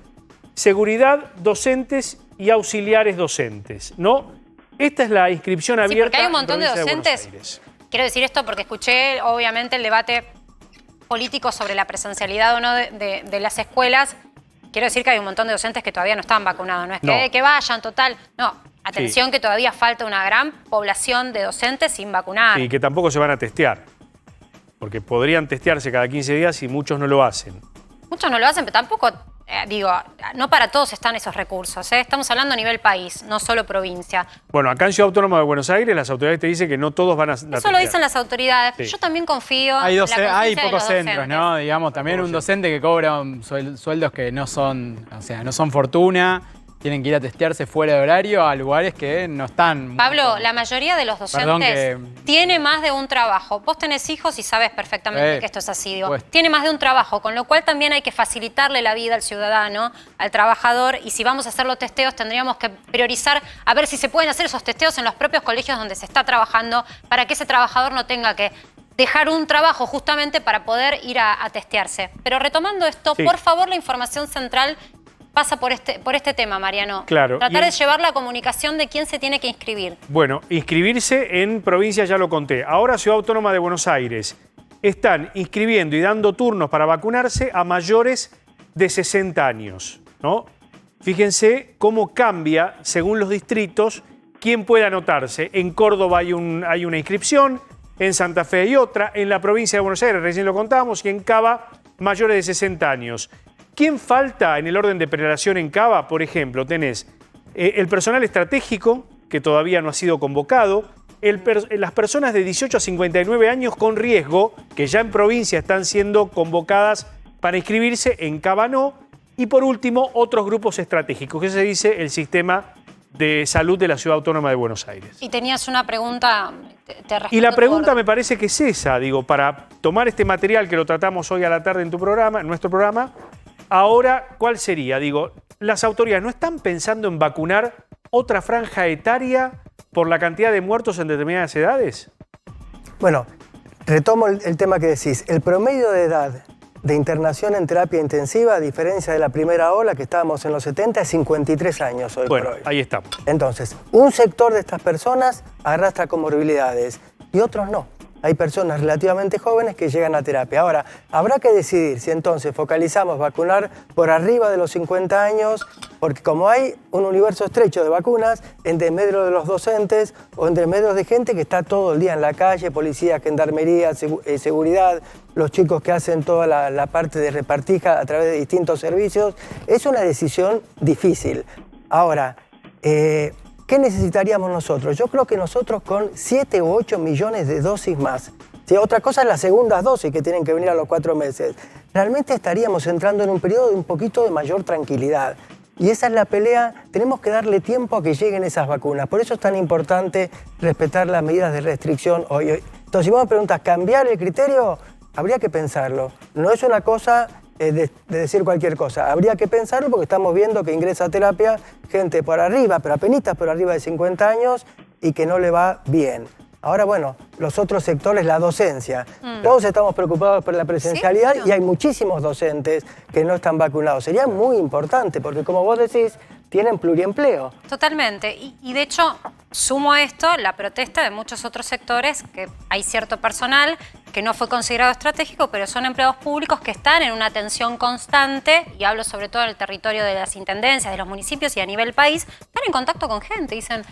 seguridad, docentes y auxiliares docentes, ¿no? Esta es la inscripción abierta. Sí, porque hay un montón de en docentes. Quiero decir esto porque escuché, obviamente, el debate político sobre la presencialidad o no de las escuelas. Quiero decir que hay un montón de docentes que todavía no están vacunados. No es que vayan, total. No, atención, que todavía falta una gran población de docentes sin vacunar. Y que tampoco se van a testear. Porque podrían testearse cada 15 días y muchos no lo hacen. Muchos no lo hacen, pero tampoco, digo, no para todos están esos recursos. Estamos hablando a nivel país, no solo provincia. Bueno, acá en Ciudad Autónoma de Buenos Aires las autoridades te dicen que no todos van a testear. Eso lo dicen las autoridades. Sí. Yo también confío hay en la conciencia hay de pocos los centros, docentes. ¿no? Digamos, también un docente que cobra sueldos que no son, o sea, no son fortuna. Tienen que ir a testearse fuera de horario a lugares que no están... Pablo, la mayoría de los docentes tiene más de un trabajo. Vos tenés hijos y sabes perfectamente que esto es así. Digo, tiene más de un trabajo, con lo cual también hay que facilitarle la vida al ciudadano, al trabajador. Y si vamos a hacer los testeos, tendríamos que priorizar a ver si se pueden hacer esos testeos en los propios colegios donde se está trabajando para que ese trabajador no tenga que dejar un trabajo justamente para poder ir a testearse. Pero retomando esto, por favor, la información central pasa por este tema, Mariano. Claro. Tratar de llevar la comunicación de quién se tiene que inscribir. Bueno, inscribirse en provincia ya lo conté. Ahora Ciudad Autónoma de Buenos Aires están inscribiendo y dando turnos para vacunarse a mayores de 60 años, ¿no? Fíjense cómo cambia según los distritos quién puede anotarse. En Córdoba hay una inscripción, en Santa Fe hay otra, en la provincia de Buenos Aires, recién lo contábamos, y en Cava mayores de 60 años. ¿Quién falta en el orden de prelación en Cava? Por ejemplo, tenés el personal estratégico, que todavía no ha sido convocado, las personas de 18 a 59 años con riesgo, que ya en provincia están siendo convocadas para inscribirse, en Cava no, y por último, otros grupos estratégicos, que se dice el sistema de salud de la Ciudad Autónoma de Buenos Aires. Y tenías una pregunta, te respondo. Y la pregunta me parece que es esa, digo, para tomar este material que lo tratamos hoy a la tarde en tu programa, en nuestro programa. Ahora, ¿cuál sería? Digo, las autoridades no están pensando en vacunar otra franja etaria por la cantidad de muertos en determinadas edades. Bueno, retomo el tema que decís. El promedio de edad de internación en terapia intensiva, a diferencia de la primera ola, que estábamos en los 70, es 53 años hoy por hoy. Ahí estamos. Entonces, un sector de estas personas arrastra comorbilidades y otros no. Hay personas relativamente jóvenes que llegan a terapia. Ahora, habrá que decidir si entonces focalizamos vacunar por arriba de los 50 años, porque como hay un universo estrecho de vacunas, entre medio de los docentes o entre medio de gente que está todo el día en la calle, policía, gendarmería, seguridad, los chicos que hacen toda la parte de repartija a través de distintos servicios, es una decisión difícil. Ahora, ¿qué necesitaríamos nosotros? Yo creo que nosotros con 7 u 8 millones de dosis más. ¿Sí? Otra cosa es las segundas dosis que tienen que venir a los 4 meses. Realmente estaríamos entrando en un periodo de un poquito de mayor tranquilidad. Y esa es la pelea. Tenemos que darle tiempo a que lleguen esas vacunas. Por eso es tan importante respetar las medidas de restricción hoy. Entonces, si vos me preguntas, ¿cambiar el criterio? Habría que pensarlo. No es una cosa de decir cualquier cosa. Habría que pensarlo porque estamos viendo que ingresa a terapia gente por arriba, pero apenitas por arriba de 50 años y que no le va bien. Ahora, bueno, los otros sectores, la docencia. Todos estamos preocupados por la presencialidad y hay muchísimos docentes que no están vacunados. Sería muy importante porque, como vos decís, tienen pluriempleo. Totalmente. Y de hecho, sumo a esto la protesta de muchos otros sectores, que hay cierto personal que no fue considerado estratégico, pero son empleados públicos que están en una tensión constante, y hablo sobre todo en el territorio de las intendencias, de los municipios y a nivel país, están en contacto con gente, dicen...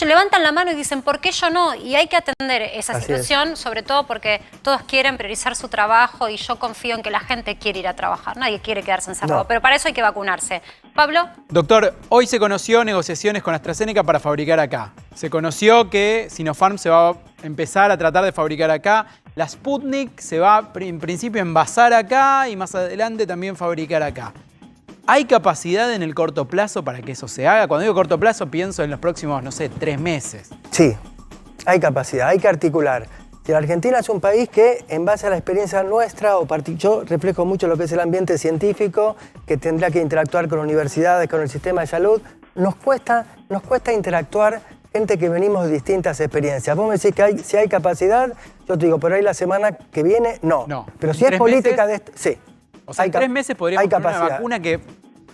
levantan la mano y dicen, ¿por qué yo no? Y hay que atender esa situación, sobre todo porque todos quieren priorizar su trabajo y yo confío en que la gente quiere ir a trabajar. Nadie quiere quedarse encerrado, pero para eso hay que vacunarse. Pablo. Doctor, hoy se conoció negociaciones con AstraZeneca para fabricar acá. Se conoció que Sinopharm se va a empezar a tratar de fabricar acá. La Sputnik se va en principio a envasar acá y más adelante también fabricar acá. ¿Hay capacidad en el corto plazo para que eso se haga? Cuando digo corto plazo pienso en los próximos, no sé, 3 meses. Sí, hay capacidad, hay que articular. Si la Argentina es un país que, en base a la experiencia nuestra, yo reflejo mucho lo que es el ambiente científico, que tendrá que interactuar con universidades, con el sistema de salud, nos cuesta interactuar gente que venimos de distintas experiencias. Vos me decís que si hay capacidad, yo te digo, por ahí la semana que viene, no. Pero si es política de esto, sí. O sea, en 3 meses podríamos tener una vacuna que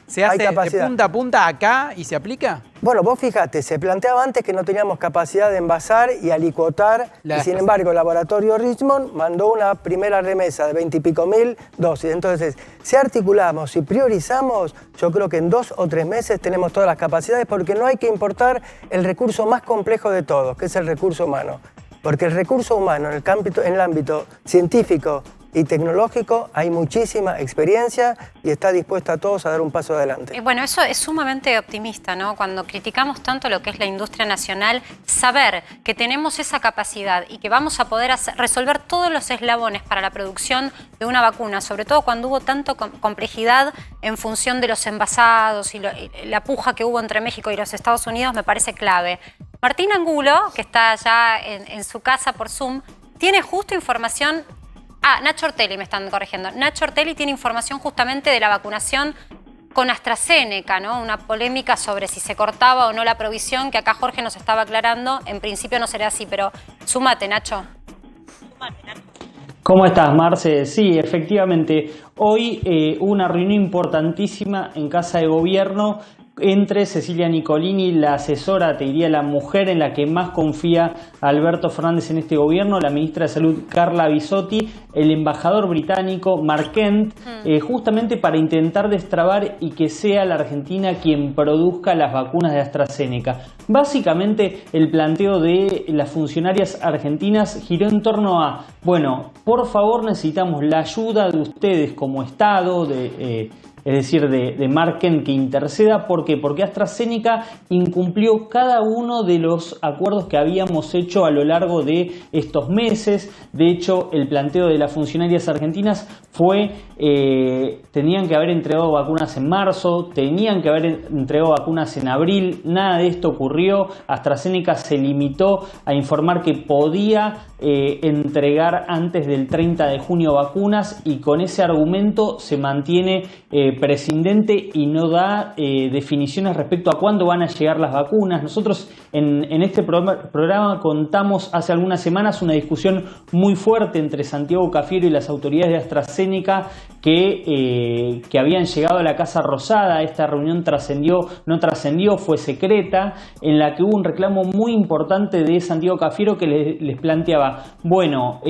se hace de punta a punta acá y se aplica. Bueno, vos fíjate, se planteaba antes que no teníamos capacidad de envasar y alicuotar, y sin embargo el laboratorio Richmond mandó una primera remesa de 20 y pico mil dosis. Entonces, si articulamos, si priorizamos, yo creo que en 2 o 3 meses tenemos todas las capacidades, porque no hay que importar el recurso más complejo de todos, que es el recurso humano. Porque el recurso humano en el ámbito científico y tecnológico hay muchísima experiencia y está dispuesta a todos a dar un paso adelante. Bueno, eso es sumamente optimista, ¿no? Cuando criticamos tanto lo que es la industria nacional, saber que tenemos esa capacidad y que vamos a poder resolver todos los eslabones para la producción de una vacuna, sobre todo cuando hubo tanta complejidad en función de los envasados y la puja que hubo entre México y los Estados Unidos, me parece clave. Martín Angulo, que está allá en su casa por Zoom, tiene justo información... Nacho Ortelli me están corrigiendo. Nacho Ortelli tiene información justamente de la vacunación con AstraZeneca, ¿no? Una polémica sobre si se cortaba o no la provisión, que acá Jorge nos estaba aclarando. En principio no será así, pero súmate, Nacho. ¿Cómo estás, Marce? Sí, efectivamente. Hoy una reunión importantísima en Casa de Gobierno entre Cecilia Nicolini, la asesora, te diría la mujer en la que más confía Alberto Fernández en este gobierno, la ministra de Salud Carla Bisotti, el embajador británico Mark Kent, justamente para intentar destrabar y que sea la Argentina quien produzca las vacunas de AstraZeneca. Básicamente el planteo de las funcionarias argentinas giró en torno a, bueno, por favor necesitamos la ayuda de ustedes como Estado, es decir, de Mark Kent, que interceda. ¿Por qué? Porque AstraZeneca incumplió cada uno de los acuerdos que habíamos hecho a lo largo de estos meses. De hecho, el planteo de las funcionarias argentinas fue, tenían que haber entregado vacunas en marzo, tenían que haber entregado vacunas en abril. Nada de esto ocurrió. AstraZeneca se limitó a informar que podía entregar antes del 30 de junio vacunas, y con ese argumento se mantiene prescindente y no da definiciones respecto a cuándo van a llegar las vacunas. Nosotros en este programa contamos hace algunas semanas una discusión muy fuerte entre Santiago Cafiero y las autoridades de AstraZeneca que habían llegado a la Casa Rosada. Esta reunión no trascendió, fue secreta, en la que hubo un reclamo muy importante de Santiago Cafiero que les planteaba, bueno,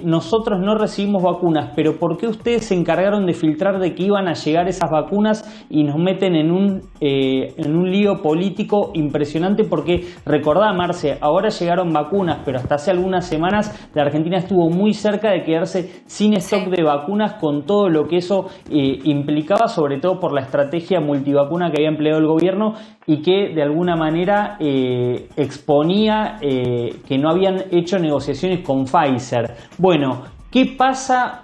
nosotros no recibimos vacunas, pero ¿por qué ustedes se encargaron de filtrar de que iban a llegar esas vacunas y nos meten en un lío político impresionante? Porque recordá, Marce, ahora llegaron vacunas, pero hasta hace algunas semanas la Argentina estuvo muy cerca de quedarse sin stock de vacunas, con todo lo que eso implicaba, sobre todo por la estrategia multivacuna que había empleado el gobierno y que de alguna manera exponía que no habían hecho negociaciones con Pfizer. Bueno, ¿qué pasa?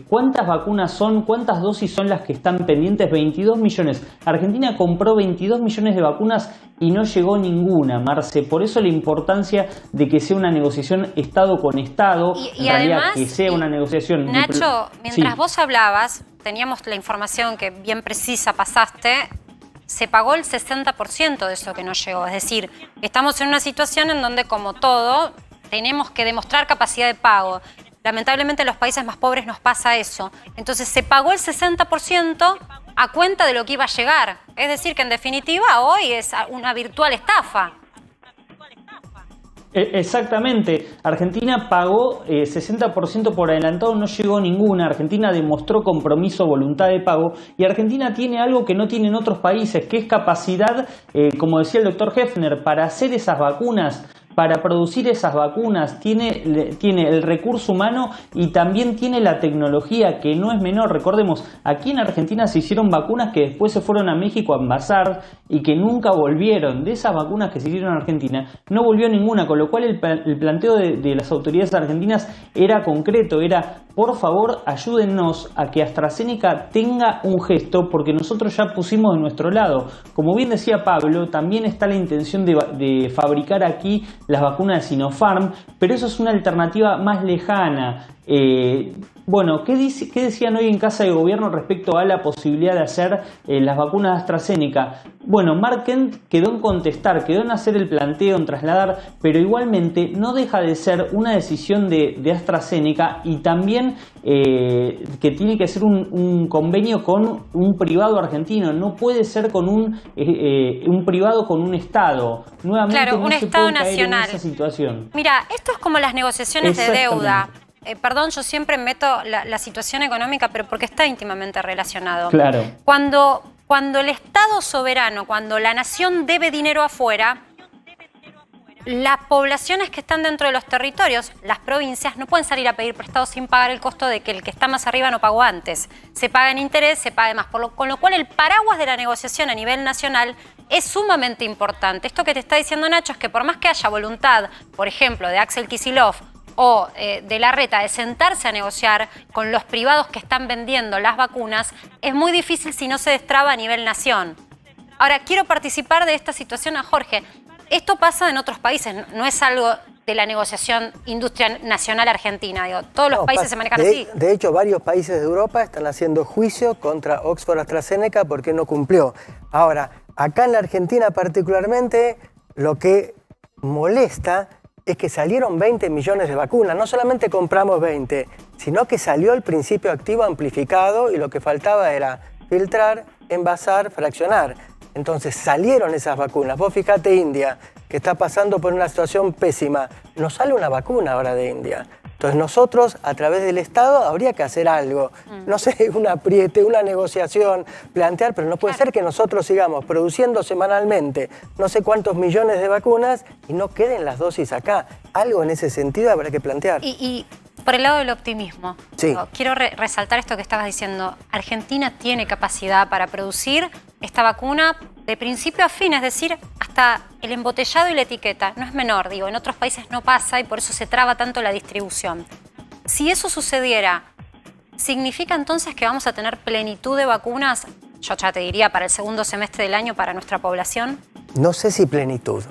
¿Cuántas vacunas son? ¿Cuántas dosis son las que están pendientes? 22 millones. Argentina compró 22 millones de vacunas y no llegó ninguna, Marce. Por eso la importancia de que sea una negociación Estado con Estado. Y además, que sea una negociación... Nacho, mientras vos hablabas, teníamos la información que bien precisa pasaste, se pagó el 60% de eso que no llegó. Es decir, estamos en una situación en donde, como todo, tenemos que demostrar capacidad de pago. Lamentablemente en los países más pobres nos pasa eso. Entonces se pagó el 60% a cuenta de lo que iba a llegar. Es decir, que en definitiva hoy es una virtual estafa. Exactamente. Argentina pagó 60% por adelantado, no llegó ninguna. Argentina demostró compromiso, voluntad de pago. Y Argentina tiene algo que no tienen otros países, que es capacidad, como decía el doctor Hefner, para hacer esas vacunas. Para producir esas vacunas tiene el recurso humano y también tiene la tecnología, que no es menor. Recordemos, aquí en Argentina se hicieron vacunas que después se fueron a México a envasar y que nunca volvieron. De esas vacunas que se hicieron en Argentina no volvió ninguna, con lo cual el planteo de las autoridades argentinas era concreto, era: por favor, ayúdennos a que AstraZeneca tenga un gesto, porque nosotros ya pusimos de nuestro lado. Como bien decía Pablo, también está la intención de fabricar aquí las vacunas de Sinopharm, pero eso es una alternativa más lejana. Bueno, ¿qué decían hoy en Casa de Gobierno respecto a la posibilidad de hacer las vacunas de AstraZeneca? Bueno, Mark Kent quedó en contestar, quedó en hacer el planteo, en trasladar, pero igualmente no deja de ser una decisión de AstraZeneca y también que tiene que ser un convenio con un privado argentino. No puede ser con un privado con un Estado. Nuevamente, claro, no un se Estado puede caer nacional. en esa situación. Mira, esto es como las negociaciones de deuda. Perdón, yo siempre meto la situación económica, pero porque está íntimamente relacionado. Claro. Cuando el Estado soberano, cuando la nación debe dinero afuera, las poblaciones que están dentro de los territorios, las provincias, no pueden salir a pedir prestado sin pagar el costo de que el que está más arriba no pagó antes. Se paga en interés, se paga más. Con lo cual el paraguas de la negociación a nivel nacional es sumamente importante. Esto que te está diciendo Nacho es que por más que haya voluntad, por ejemplo, de Axel Kicillof o de Larreta de sentarse a negociar con los privados que están vendiendo las vacunas, es muy difícil si no se destraba a nivel nación. Ahora, quiero participar de esta situación a Jorge. Esto pasa en otros países, no es algo de la negociación industria nacional argentina. Digo, todos los países se manejan así. De hecho, varios países de Europa están haciendo juicio contra Oxford AstraZeneca porque no cumplió. Ahora, acá en la Argentina particularmente, lo que molesta es que salieron 20 millones de vacunas. No solamente compramos 20, sino que salió el principio activo amplificado y lo que faltaba era filtrar, envasar, fraccionar. Entonces salieron esas vacunas. Vos fijate India, que está pasando por una situación pésima. No sale una vacuna ahora de India. Entonces nosotros, a través del Estado, habría que hacer algo. No sé, un apriete, una negociación, plantear, pero no puede ser que nosotros sigamos produciendo semanalmente no sé cuántos millones de vacunas y no queden las dosis acá. Algo en ese sentido habrá que plantear. Y por el lado del optimismo, sí, quiero resaltar esto que estabas diciendo. Argentina tiene capacidad para producir esta vacuna de principio a fin, es decir, hasta el embotellado y la etiqueta. No es menor, digo, en otros países no pasa y por eso se traba tanto la distribución. Si eso sucediera, ¿significa entonces que vamos a tener plenitud de vacunas, yo ya te diría, para el segundo semestre del año para nuestra población? No sé si plenitud,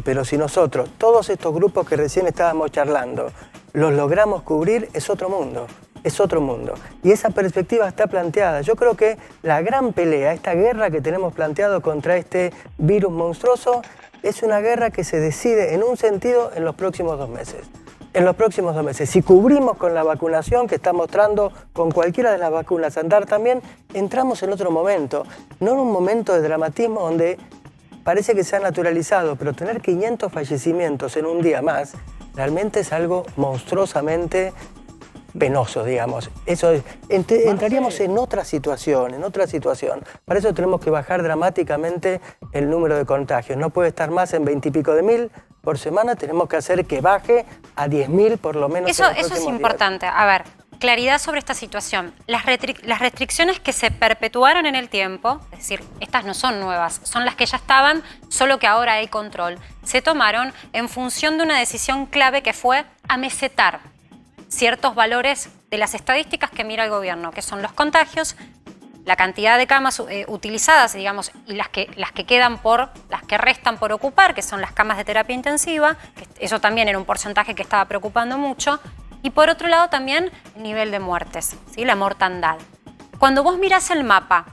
pero si nosotros, todos estos grupos que recién estábamos charlando, los logramos cubrir, es otro mundo. Es otro mundo. Y esa perspectiva está planteada. Yo creo que la gran pelea, esta guerra que tenemos planteado contra este virus monstruoso, es una guerra que se decide en un sentido en los próximos 2 meses. En los próximos 2 meses. Si cubrimos con la vacunación que está mostrando con cualquiera de las vacunas andar también, entramos en otro momento. No en un momento de dramatismo donde parece que se ha naturalizado, pero tener 500 fallecimientos en un día más realmente es algo monstruosamente penoso, digamos. Eso es, entraríamos en otra situación, Para eso tenemos que bajar dramáticamente el número de contagios. No puede estar más en 20 y pico de mil por semana, tenemos que hacer que baje a 10.000 por lo menos. Eso es importante. A ver, claridad sobre esta situación. Las restricciones que se perpetuaron en el tiempo, es decir, estas no son nuevas, son las que ya estaban, solo que ahora hay control, se tomaron en función de una decisión clave que fue amesetar ciertos valores de las estadísticas que mira el gobierno, que son los contagios, la cantidad de camas utilizadas, digamos, y las que restan por ocupar, que son las camas de terapia intensiva, que eso también era un porcentaje que estaba preocupando mucho, y por otro lado también el nivel de muertes, ¿sí? La mortandad. Cuando vos mirás el mapa,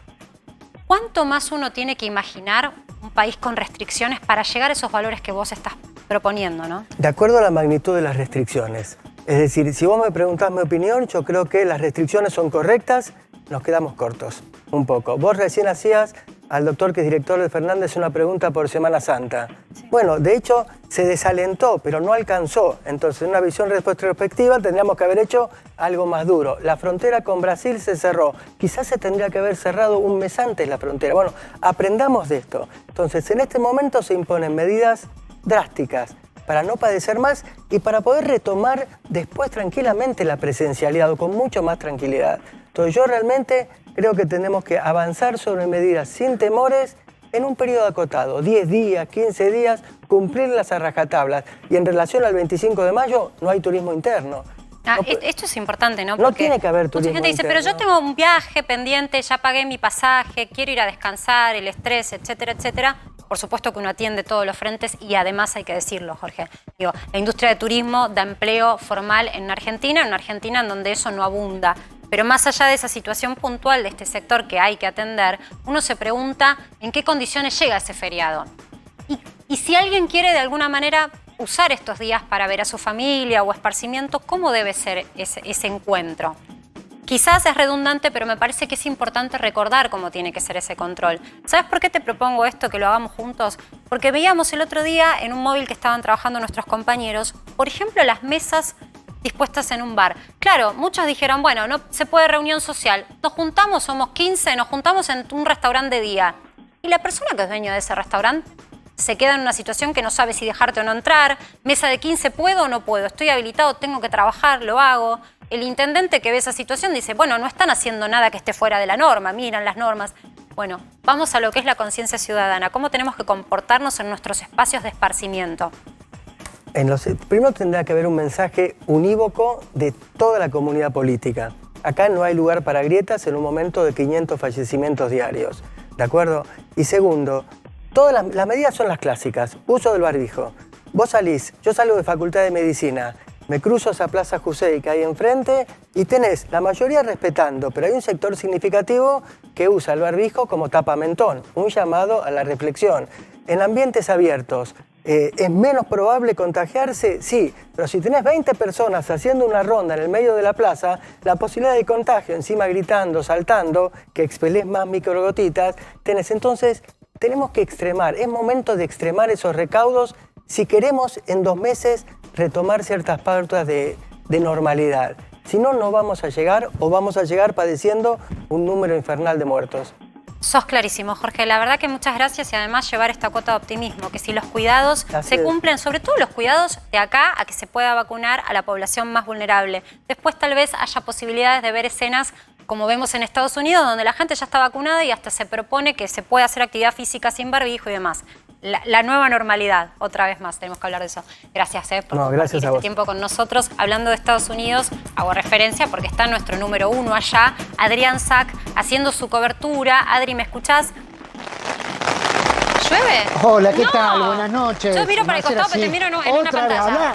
¿cuánto más uno tiene que imaginar un país con restricciones para llegar a esos valores que vos estás proponiendo, ¿no? De acuerdo a la magnitud de las restricciones. Es decir, si vos me preguntás mi opinión, yo creo que las restricciones son correctas, nos quedamos cortos, un poco. Vos recién hacías al doctor que es director de Fernández una pregunta por Semana Santa. Sí. Bueno, de hecho, se desalentó, pero no alcanzó. Entonces, en una visión retrospectiva, tendríamos que haber hecho algo más duro. La frontera con Brasil se cerró. Quizás se tendría que haber cerrado un mes antes la frontera. Bueno, aprendamos de esto. Entonces, en este momento se imponen medidas drásticas para no padecer más y para poder retomar después tranquilamente la presencialidad o con mucho más tranquilidad. Entonces, yo realmente creo que tenemos que avanzar sobre medidas sin temores en un periodo acotado, 10 días, 15 días, cumplirlas a rajatablas. Y en relación al 25 de mayo, no hay turismo interno. Esto es importante, ¿no? Porque no tiene que haber turismo mucha gente dice, interno. pero yo tengo un viaje pendiente, ya pagué mi pasaje, quiero ir a descansar, el estrés, etcétera, etcétera. Por supuesto que uno atiende todos los frentes y además hay que decirlo, Jorge. Digo, la industria de turismo da empleo formal en una Argentina en donde eso no abunda. Pero más allá de esa situación puntual de este sector que hay que atender, uno se pregunta en qué condiciones llega ese feriado. Y si alguien quiere de alguna manera usar estos días para ver a su familia o esparcimiento, ¿cómo debe ser ese encuentro? Quizás es redundante, pero me parece que es importante recordar cómo tiene que ser ese control. ¿Sabes por qué te propongo esto, que lo hagamos juntos? Porque veíamos el otro día en un móvil que estaban trabajando nuestros compañeros, por ejemplo, las mesas dispuestas en un bar. Claro, muchos dijeron, bueno, no se puede reunión social. Nos juntamos, somos 15, nos juntamos en un restaurante de día. Y la persona que es dueño de ese restaurante se queda en una situación que no sabe si dejarte o no entrar. Mesa de 15, ¿puedo o no puedo? Estoy habilitado, tengo que trabajar, lo hago. El intendente que ve esa situación dice, bueno, no están haciendo nada que esté fuera de la norma, miran las normas. Bueno, vamos a lo que es la conciencia ciudadana. ¿Cómo tenemos que comportarnos en nuestros espacios de esparcimiento? Primero tendrá que haber un mensaje unívoco de toda la comunidad política. Acá no hay lugar para grietas en un momento de 500 fallecimientos diarios, ¿de acuerdo? Y segundo, todas las medidas son las clásicas. Uso del barbijo. Vos salís, yo salgo de Facultad de Medicina, me cruzo esa Plaza Jusey que hay enfrente y tenés la mayoría respetando, pero hay un sector significativo que usa el barbijo como tapamentón, un llamado a la reflexión. En ambientes abiertos, ¿es menos probable contagiarse? Sí, pero si tenés 20 personas haciendo una ronda en el medio de la plaza, la posibilidad de contagio, encima gritando, saltando, que expelés más microgotitas, tenés. Entonces, tenemos que extremar, es momento de extremar esos recaudos si queremos en 2 meses retomar ciertas pautas de normalidad. Si no, no vamos a llegar o vamos a llegar padeciendo un número infernal de muertos. Sos clarísimo, Jorge. La verdad que muchas gracias y además llevar esta cuota de optimismo, que si los cuidados se cumplen, sobre todo los cuidados de acá a que se pueda vacunar a la población más vulnerable. Después tal vez haya posibilidades de ver escenas como vemos en Estados Unidos, donde la gente ya está vacunada y hasta se propone que se pueda hacer actividad física sin barbijo y demás. La nueva normalidad, otra vez más, tenemos que hablar de eso. Gracias por compartir este tiempo con nosotros. Hablando de Estados Unidos, hago referencia porque está nuestro número 1 allá, Adrián Sack, haciendo su cobertura. Adri, ¿me escuchás? ¿Llueve? Hola, ¿qué tal? Buenas noches. Yo miro para el costado, pero te miro en una pantalla.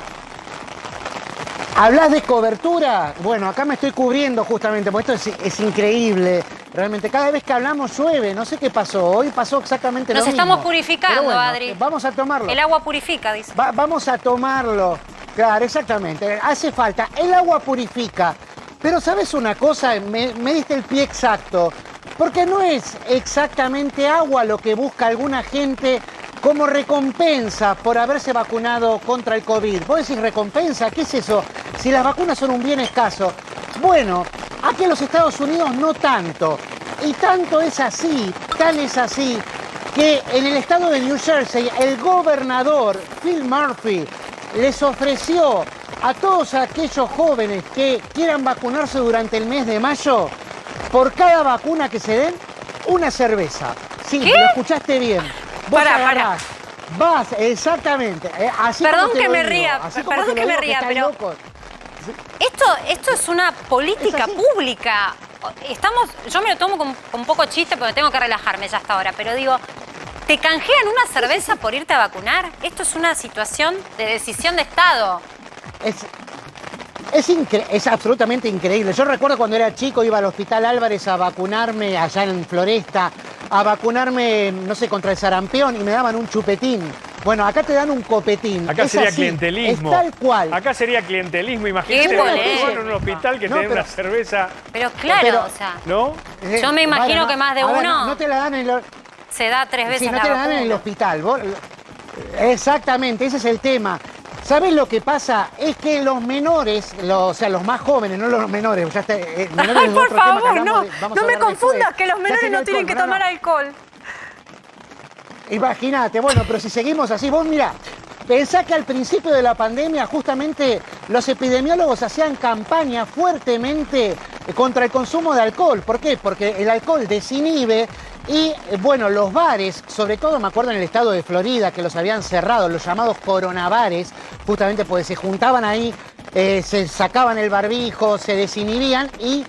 ¿Hablas de cobertura? Bueno, acá me estoy cubriendo justamente, porque esto es increíble. Realmente, cada vez que hablamos llueve, no sé qué pasó. Hoy pasó exactamente lo mismo. Nos estamos purificando, bueno, Adri. Vamos a tomarlo. El agua purifica, dice. Vamos a tomarlo. Claro, exactamente. Hace falta. El agua purifica. Pero ¿sabes una cosa? Me diste el pie exacto. Porque no es exactamente agua lo que busca alguna gente como recompensa por haberse vacunado contra el COVID. ¿Vos decís recompensa? ¿Qué es eso? Si las vacunas son un bien escaso. Bueno, aquí en los Estados Unidos no tanto. Y tanto es así, tan es así, que en el estado de New Jersey el gobernador Phil Murphy les ofreció a todos aquellos jóvenes que quieran vacunarse durante el mes de mayo, por cada vacuna que se den, una cerveza. Sí, ¿qué? Lo escuchaste bien. Vos agarrás, vas, exactamente. Así perdón que me ría, pero esto es una política pública. Yo me lo tomo con un poco chiste porque tengo que relajarme ya hasta ahora, pero digo, ¿te canjean una cerveza por irte a vacunar? Esto es una situación de decisión de Estado. Es absolutamente increíble. Yo recuerdo cuando era chico, iba al Hospital Álvarez a vacunarme allá en Floresta, a vacunarme, no sé, contra el sarampión y me daban un chupetín. Bueno, acá te dan un copetín. Acá es sería así, clientelismo. Es tal cual. Acá sería clientelismo. Imagínate en un hospital que te den una cerveza. Pero claro, o sea. ¿No? Yo me imagino que más de uno. No te la dan en el... Se da 3 veces Sí, no la te la dan vacuna. en el hospital. Exactamente, ese es el tema. ¿Sabés lo que pasa? Es que los menores, o sea, los más jóvenes, no los menores, ya está, menores Ay, es por otro tema que favor, hablamos no. de- vamos No a me hablar confundas, después. que los Ya menores sería no tienen alcohol, que tomar alcohol. Imagínate, bueno, pero si seguimos así, vos mirá, pensá que al principio de la pandemia justamente los epidemiólogos hacían campaña fuertemente contra el consumo de alcohol. ¿Por qué? Porque el alcohol desinhibe y, bueno, los bares, sobre todo me acuerdo en el estado de Florida que los habían cerrado, los llamados coronabares, justamente porque se juntaban ahí, se sacaban el barbijo, se desinhibían y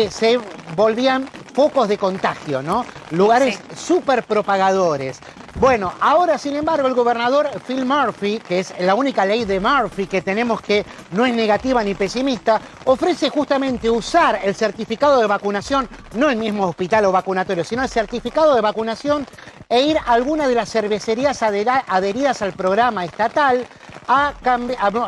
se volvían focos de contagio, ¿no? Lugares súper propagadores. Bueno, ahora sin embargo el gobernador Phil Murphy, que es la única ley de Murphy que tenemos que no es negativa ni pesimista, ofrece justamente usar el certificado de vacunación, no el mismo hospital o vacunatorio, sino el certificado de vacunación e ir a alguna de las cervecerías adheridas al programa estatal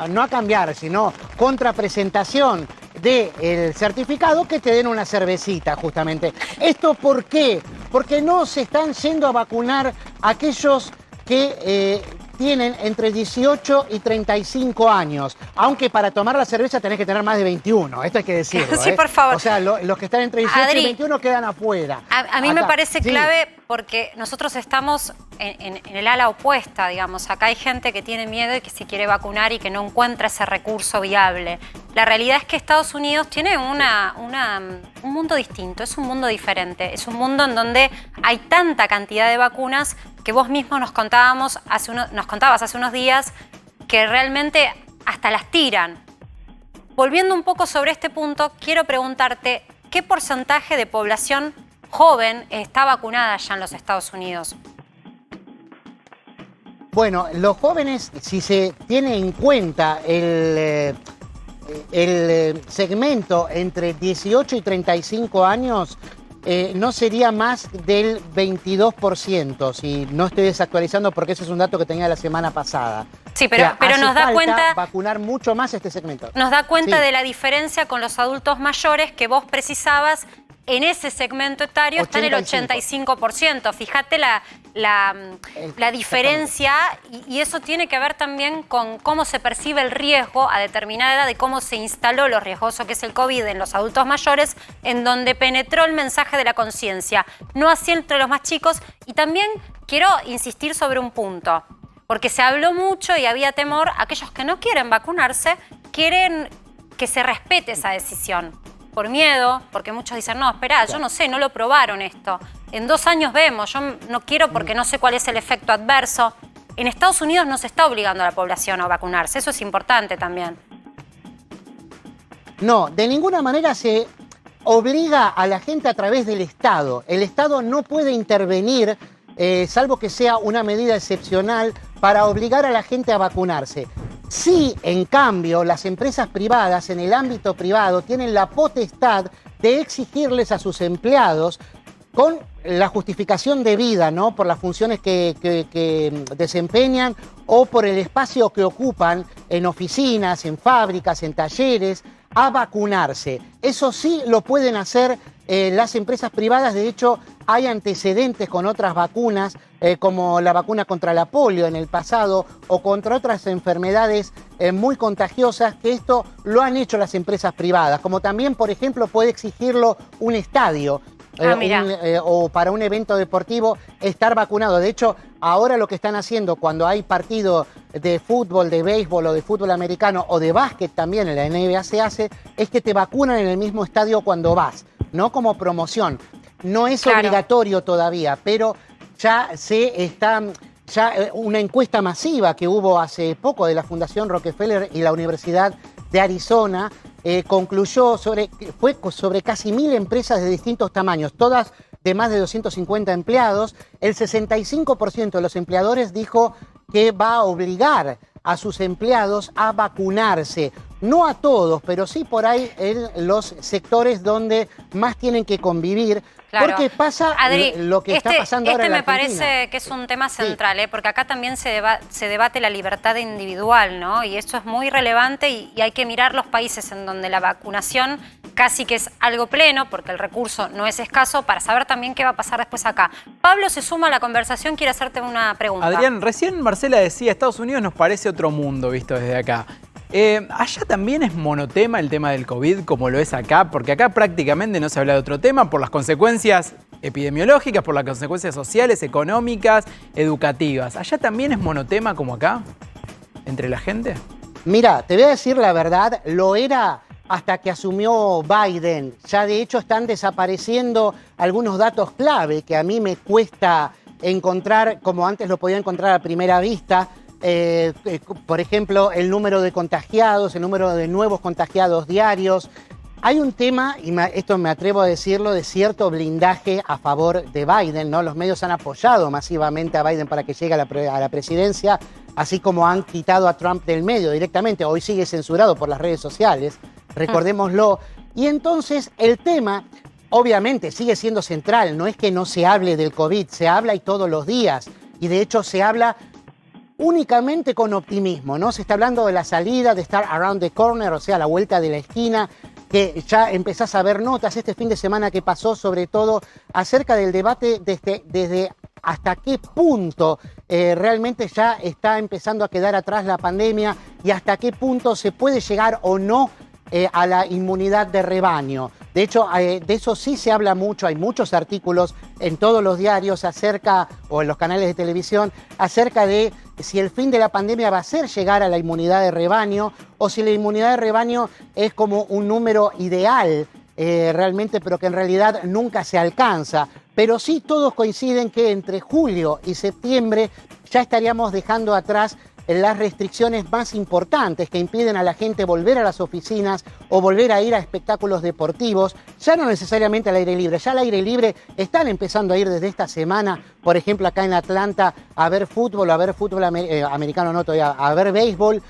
no a cambiar, sino contrapresentación del certificado que te den una cervecita justamente. ¿Esto por qué? Porque no se están yendo a vacunar aquellos que tienen entre 18 y 35 años, aunque para tomar la cerveza tenés que tener más de 21, esto hay que decirlo. Sí, por favor. O sea, los que están entre 18 Adri, y 21 quedan afuera. A mí me Acá. parece Sí. clave porque nosotros estamos en el ala opuesta, digamos. Acá hay gente que tiene miedo y que se quiere vacunar y que no encuentra ese recurso viable. La realidad es que Estados Unidos tiene un mundo distinto, es un mundo diferente. Es un mundo en donde hay tanta cantidad de vacunas que vos mismo nos contabas hace unos días que realmente hasta las tiran. Volviendo un poco sobre este punto, quiero preguntarte, ¿qué porcentaje de población joven está vacunada ya en los Estados Unidos? Bueno, los jóvenes, si se tiene en cuenta el segmento entre 18 y 35 años, no sería más del 22%, si no estoy desactualizando porque ese es un dato que tenía la semana pasada. Sí, pero hace nos da falta cuenta... vacunar mucho más este segmento. Nos da cuenta Sí. de la diferencia con los adultos mayores que vos precisabas. En ese segmento etario está en el 85%. Fíjate la diferencia y eso tiene que ver también con cómo se percibe el riesgo a determinada edad y cómo se instaló lo riesgoso que es el COVID en los adultos mayores, en donde penetró el mensaje de la conciencia. No así entre los más chicos. Y también quiero insistir sobre un punto, porque se habló mucho y había temor. Aquellos que no quieren vacunarse quieren que se respete esa decisión. Por miedo, porque muchos dicen, no, esperá, yo no sé, no lo probaron esto. En 2 años vemos, yo no quiero porque no sé cuál es el efecto adverso. En Estados Unidos no se está obligando a la población a vacunarse, eso es importante también. No, de ninguna manera se obliga a la gente a través del Estado. El Estado no puede intervenir, salvo que sea una medida excepcional, para obligar a la gente a vacunarse. Sí, en cambio, las empresas privadas en el ámbito privado tienen la potestad de exigirles a sus empleados con la justificación debida, ¿no? Por las funciones que desempeñan o por el espacio que ocupan en oficinas, en fábricas, en talleres, a vacunarse. Eso sí lo pueden hacer las empresas privadas. De hecho, hay antecedentes con otras vacunas, como la vacuna contra la polio en el pasado o contra otras enfermedades muy contagiosas, que esto lo han hecho las empresas privadas, como también, por ejemplo, puede exigirlo un estadio. O para un evento deportivo estar vacunado. De hecho, ahora lo que están haciendo cuando hay partido de fútbol, de béisbol o de fútbol americano o de básquet también en la NBA se hace, es que te vacunan en el mismo estadio cuando vas, no como promoción. No es obligatorio todavía, pero ya una encuesta masiva que hubo hace poco de la Fundación Rockefeller y la Universidad de Arizona concluyó fue sobre casi 1000 empresas de distintos tamaños, todas de más de 250 empleados. El 65% de los empleadores dijo que va a obligar a sus empleados a vacunarse. no a todos, pero sí por ahí en los sectores donde más tienen que convivir. Claro. Porque pasa Adri, lo que está pasando ahora en la me parece que es un tema central, porque acá también se debate la libertad individual, ¿no? Y esto es muy relevante y hay que mirar los países en donde la vacunación casi que es algo pleno, porque el recurso no es escaso, para saber también qué va a pasar después acá. Pablo se suma a la conversación, quiere hacerte una pregunta. Adrián, recién Marcela decía, Estados Unidos nos parece otro mundo visto desde acá. ¿Allá también es monotema el tema del COVID como lo es acá? Porque acá prácticamente no se habla de otro tema por las consecuencias epidemiológicas, por las consecuencias sociales, económicas, educativas. ¿Allá también es monotema como acá? ¿Entre la gente? Mira, te voy a decir la verdad, lo era hasta que asumió Biden. Ya de hecho están desapareciendo algunos datos clave que a mí me cuesta encontrar, como antes lo podía encontrar a primera vista. Por ejemplo, el número de contagiados, el número de nuevos contagiados diarios. Hay un tema, y esto me atrevo a decirlo, de cierto blindaje a favor de Biden, ¿no? Los medios han apoyado masivamente a Biden para que llegue a la presidencia, así como han quitado a Trump del medio directamente. Hoy sigue censurado por las redes sociales, recordémoslo. Y entonces el tema, obviamente, sigue siendo central. No es que no se hable del COVID, se habla y todos los días. Y de hecho se habla únicamente con optimismo, ¿no? Se está hablando de la salida, de estar around the corner, o sea, a la vuelta de la esquina, que ya empezás a ver notas este fin de semana que pasó, sobre todo acerca del debate desde hasta qué punto realmente ya está empezando a quedar atrás la pandemia y hasta qué punto se puede llegar o no a la inmunidad de rebaño. De hecho, de eso sí se habla mucho, hay muchos artículos en todos los diarios acerca, o en los canales de televisión, acerca de si el fin de la pandemia va a ser llegar a la inmunidad de rebaño o si la inmunidad de rebaño es como un número ideal realmente, pero que en realidad nunca se alcanza. Pero sí todos coinciden que entre julio y septiembre ya estaríamos dejando atrás las restricciones más importantes que impiden a la gente volver a las oficinas o volver a ir a espectáculos deportivos, ya no necesariamente al aire libre. Ya al aire libre están empezando a ir desde esta semana, por ejemplo, acá en Atlanta, a ver fútbol americano, no todavía, a ver béisbol,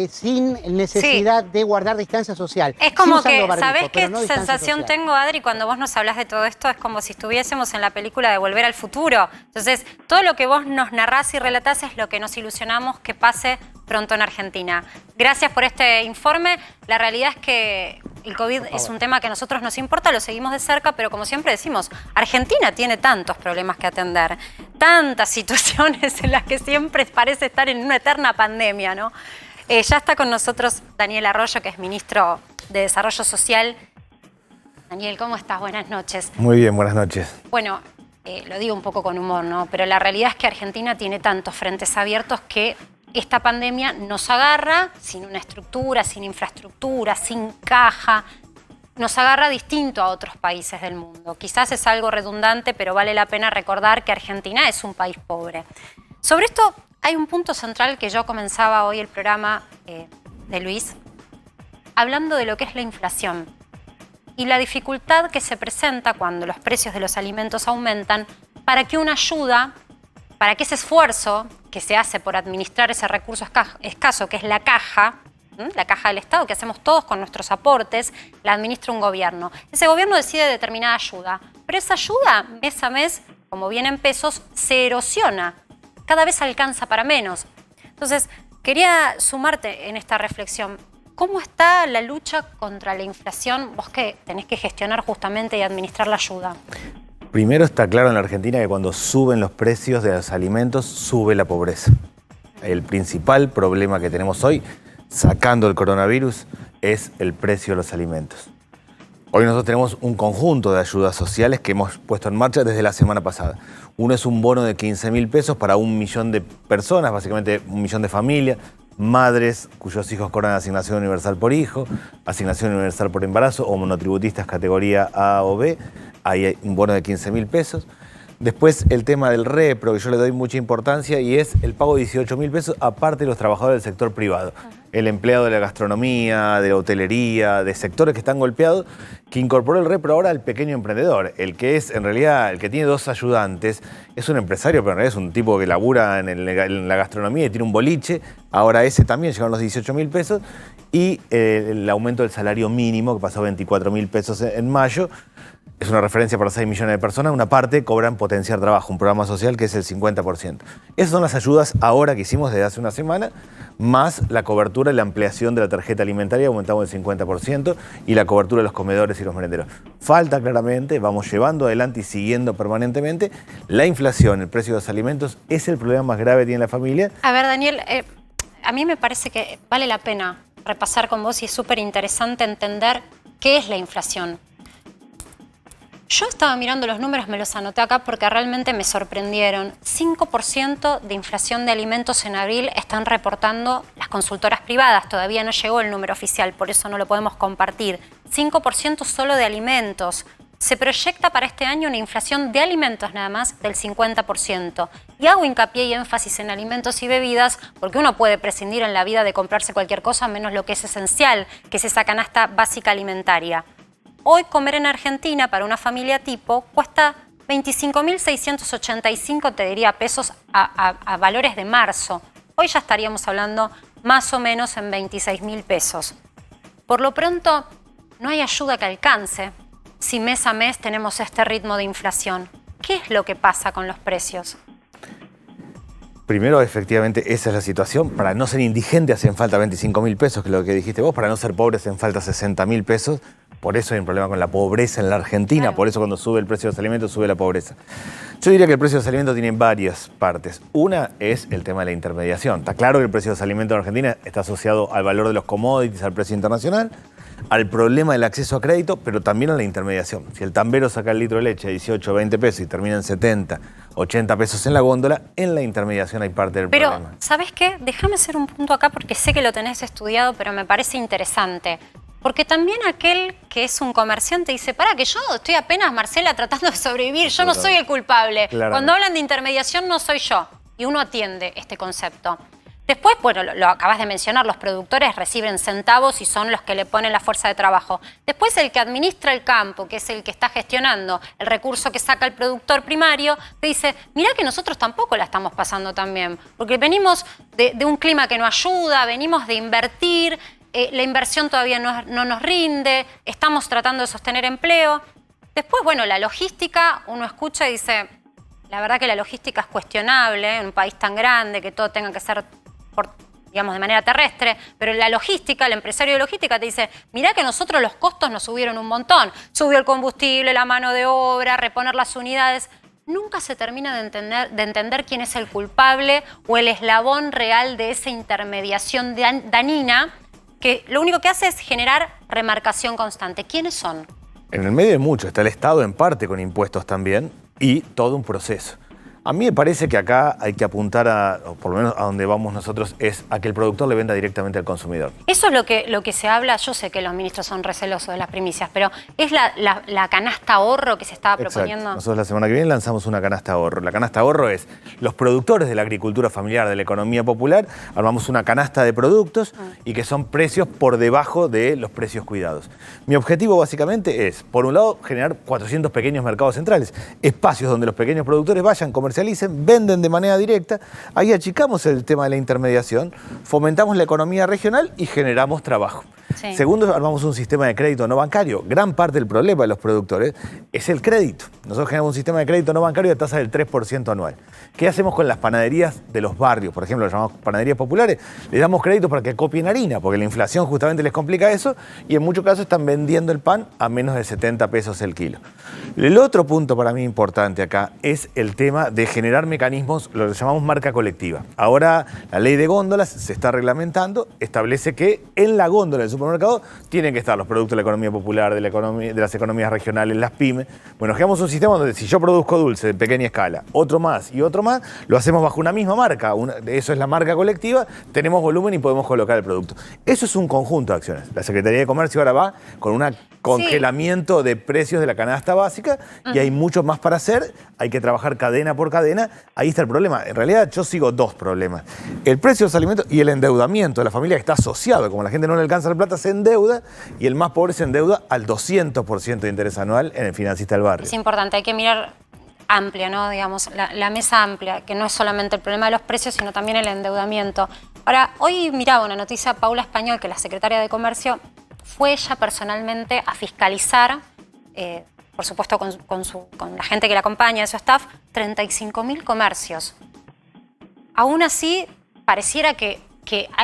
sin necesidad de guardar distancia social. Es como que, barbijo, ¿sabés qué no sensación tengo, Adri, cuando vos nos hablas de todo esto? Es como si estuviésemos en la película de Volver al Futuro. Entonces, todo lo que vos nos narrás y relatás es lo que nos ilusionamos que pase pronto en Argentina. Gracias por este informe. La realidad es que el COVID es un tema que a nosotros nos importa, lo seguimos de cerca, pero como siempre decimos, Argentina tiene tantos problemas que atender, tantas situaciones en las que siempre parece estar en una eterna pandemia, ¿no? Ya está con nosotros Daniel Arroyo, que es ministro de Desarrollo Social. Daniel, ¿cómo estás? Buenas noches. Muy bien, buenas noches. Bueno, lo digo un poco con humor, ¿no? Pero la realidad es que Argentina tiene tantos frentes abiertos que esta pandemia nos agarra sin una estructura, sin infraestructura, sin caja. Nos agarra distinto a otros países del mundo. Quizás es algo redundante, pero vale la pena recordar que Argentina es un país pobre. Sobre esto hay un punto central que yo comenzaba hoy el programa de Luis, hablando de lo que es la inflación y la dificultad que se presenta cuando los precios de los alimentos aumentan para que una ayuda, para que ese esfuerzo que se hace por administrar ese recurso escaso, que es la caja del Estado, que hacemos todos con nuestros aportes, la administra un gobierno. Ese gobierno decide determinada ayuda, pero esa ayuda mes a mes, como viene en pesos, se erosiona. Cada vez alcanza para menos. Entonces, quería sumarte en esta reflexión. ¿Cómo está la lucha contra la inflación? Vos que tenés que gestionar justamente y administrar la ayuda. Primero está claro en la Argentina que cuando suben los precios de los alimentos, sube la pobreza. El principal problema que tenemos hoy, sacando el coronavirus, es el precio de los alimentos. Hoy nosotros tenemos un conjunto de ayudas sociales que hemos puesto en marcha desde la semana pasada. Uno es un bono de 15.000 pesos para 1 millón de personas, básicamente 1 millón de familias, madres cuyos hijos cobran asignación universal por hijo, asignación universal por embarazo o monotributistas categoría A o B. Ahí hay un bono de 15.000 pesos. Después el tema del repro, que yo le doy mucha importancia, y es el pago de 18.000 pesos, aparte de los trabajadores del sector privado. El empleado de la gastronomía, de la hotelería, de sectores que están golpeados, que incorporó el repro ahora al pequeño emprendedor. El que es, en realidad, el que tiene 2 ayudantes, es un empresario, pero en realidad es un tipo que labura en la gastronomía y tiene un boliche. Ahora ese también llegaron los 18.000 pesos. Y el aumento del salario mínimo, que pasó a 24.000 pesos en mayo. Es una referencia para 6 millones de personas. Una parte cobran potenciar trabajo, un programa social que es el 50%. Esas son las ayudas ahora que hicimos desde hace una semana, más la cobertura y la ampliación de la tarjeta alimentaria, aumentamos el 50%, y la cobertura de los comedores y los merenderos. Falta claramente, vamos llevando adelante y siguiendo permanentemente. La inflación, el precio de los alimentos, es el problema más grave que tiene la familia. A ver, Daniel, a mí me parece que vale la pena repasar con vos y es súper interesante entender qué es la inflación. Yo estaba mirando los números, me los anoté acá porque realmente me sorprendieron. 5% de inflación de alimentos en abril están reportando las consultoras privadas. Todavía no llegó el número oficial, por eso no lo podemos compartir. 5% solo de alimentos. Se proyecta para este año una inflación de alimentos nada más del 50%. Y hago hincapié y énfasis en alimentos y bebidas porque uno puede prescindir en la vida de comprarse cualquier cosa menos lo que es esencial, que es esa canasta básica alimentaria. Hoy comer en Argentina para una familia tipo cuesta 25.685, te diría, pesos a valores de marzo. Hoy ya estaríamos hablando más o menos en 26.000 pesos. Por lo pronto, no hay ayuda que alcance si mes a mes tenemos este ritmo de inflación. ¿Qué es lo que pasa con los precios? Primero, efectivamente, esa es la situación. Para no ser indigente hacen falta 25.000 pesos, que es lo que dijiste vos. Para no ser pobre hacen falta 60.000 pesos. Por eso hay un problema con la pobreza en la Argentina. Claro. Por eso cuando sube el precio de los alimentos, sube la pobreza. Yo diría que el precio de los alimentos tiene varias partes. Una es el tema de la intermediación. Está claro que el precio de los alimentos en Argentina está asociado al valor de los commodities, al precio internacional, al problema del acceso a crédito, pero también a la intermediación. Si el tambero saca el litro de leche a 18 o 20 pesos y termina en 70, 80 pesos en la góndola, en la intermediación hay parte del problema. Pero, ¿sabes qué? Déjame hacer un punto acá porque sé que lo tenés estudiado, pero me parece interesante. Porque también aquel que es un comerciante dice, pará, que yo estoy apenas, Marcela, tratando de sobrevivir, yo no soy el culpable. Cuando hablan de intermediación no soy yo. Y uno atiende este concepto. Después, bueno, lo acabas de mencionar, los productores reciben centavos y son los que le ponen la fuerza de trabajo. Después el que administra el campo, que es el que está gestionando el recurso que saca el productor primario, te dice, mirá que nosotros tampoco la estamos pasando tan bien. Porque venimos de un clima que no ayuda, venimos de invertir, la inversión todavía no nos rinde, estamos tratando de sostener empleo. Después, bueno, la logística, uno escucha y dice, la verdad que la logística es cuestionable en un país tan grande, que todo tenga que ser, digamos, de manera terrestre, pero la logística, el empresario de logística te dice, mirá que nosotros los costos nos subieron un montón. Subió el combustible, la mano de obra, reponer las unidades. Nunca se termina de entender quién es el culpable o el eslabón real de esa intermediación dañina, que lo único que hace es generar remarcación constante. ¿Quiénes son? En el medio de mucho está el Estado, en parte con impuestos también, y todo un proceso. A mí me parece que acá hay que apuntar o por lo menos a donde vamos nosotros, es a que el productor le venda directamente al consumidor. Eso es lo que se habla. Yo sé que los ministros son recelosos de las primicias, pero es la canasta ahorro que se estaba proponiendo. Exacto. Nosotros la semana que viene lanzamos una canasta ahorro. La canasta ahorro es los productores de la agricultura familiar, de la economía popular, armamos una canasta de productos y que son precios por debajo de los precios cuidados. Mi objetivo básicamente es, por un lado, generar 400 pequeños mercados centrales, espacios donde los pequeños productores vayan, comercialicen, venden de manera directa. Ahí achicamos el tema de la intermediación, fomentamos la economía regional y generamos trabajo. Sí. Segundo, armamos un sistema de crédito no bancario. Gran parte del problema de los productores es el crédito. Nosotros generamos un sistema de crédito no bancario de tasa del 3% anual. ¿Qué hacemos con las panaderías de los barrios? Por ejemplo, las llamamos panaderías populares. Les damos crédito para que copien harina, porque la inflación justamente les complica eso y en muchos casos están vendiendo el pan a menos de 70 pesos el kilo. El otro punto para mí importante acá es el tema de generar mecanismos, lo que llamamos marca colectiva. Ahora la ley de góndolas se está reglamentando, establece que en la góndola del supermercado tienen que estar los productos de la economía popular, de las economías regionales, las pymes. Bueno, creamos un sistema donde si yo produzco dulce de pequeña escala, otro más y otro más, lo hacemos bajo una misma marca. Eso es la marca colectiva, tenemos volumen y podemos colocar el producto. Eso es un conjunto de acciones. La Secretaría de Comercio ahora va con un congelamiento de precios de la canasta básica y hay mucho más para hacer. Hay que trabajar cadena por cadena. Ahí está el problema. En realidad yo sigo dos problemas. El precio de los alimentos y el endeudamiento de la familia que está asociado. Como la gente no le alcanza la plata, se endeuda y el más pobre se endeuda al 200% de interés anual en el financista del barrio. Es importante, hay que mirar amplia, ¿no? Digamos, la mesa amplia, que no es solamente el problema de los precios, sino también el endeudamiento. Ahora, hoy miraba una noticia de Paula Español, que la secretaria de Comercio fue ella personalmente a fiscalizar, por supuesto con la gente que la acompaña, de su staff, 35.000 comercios. Aún así, pareciera que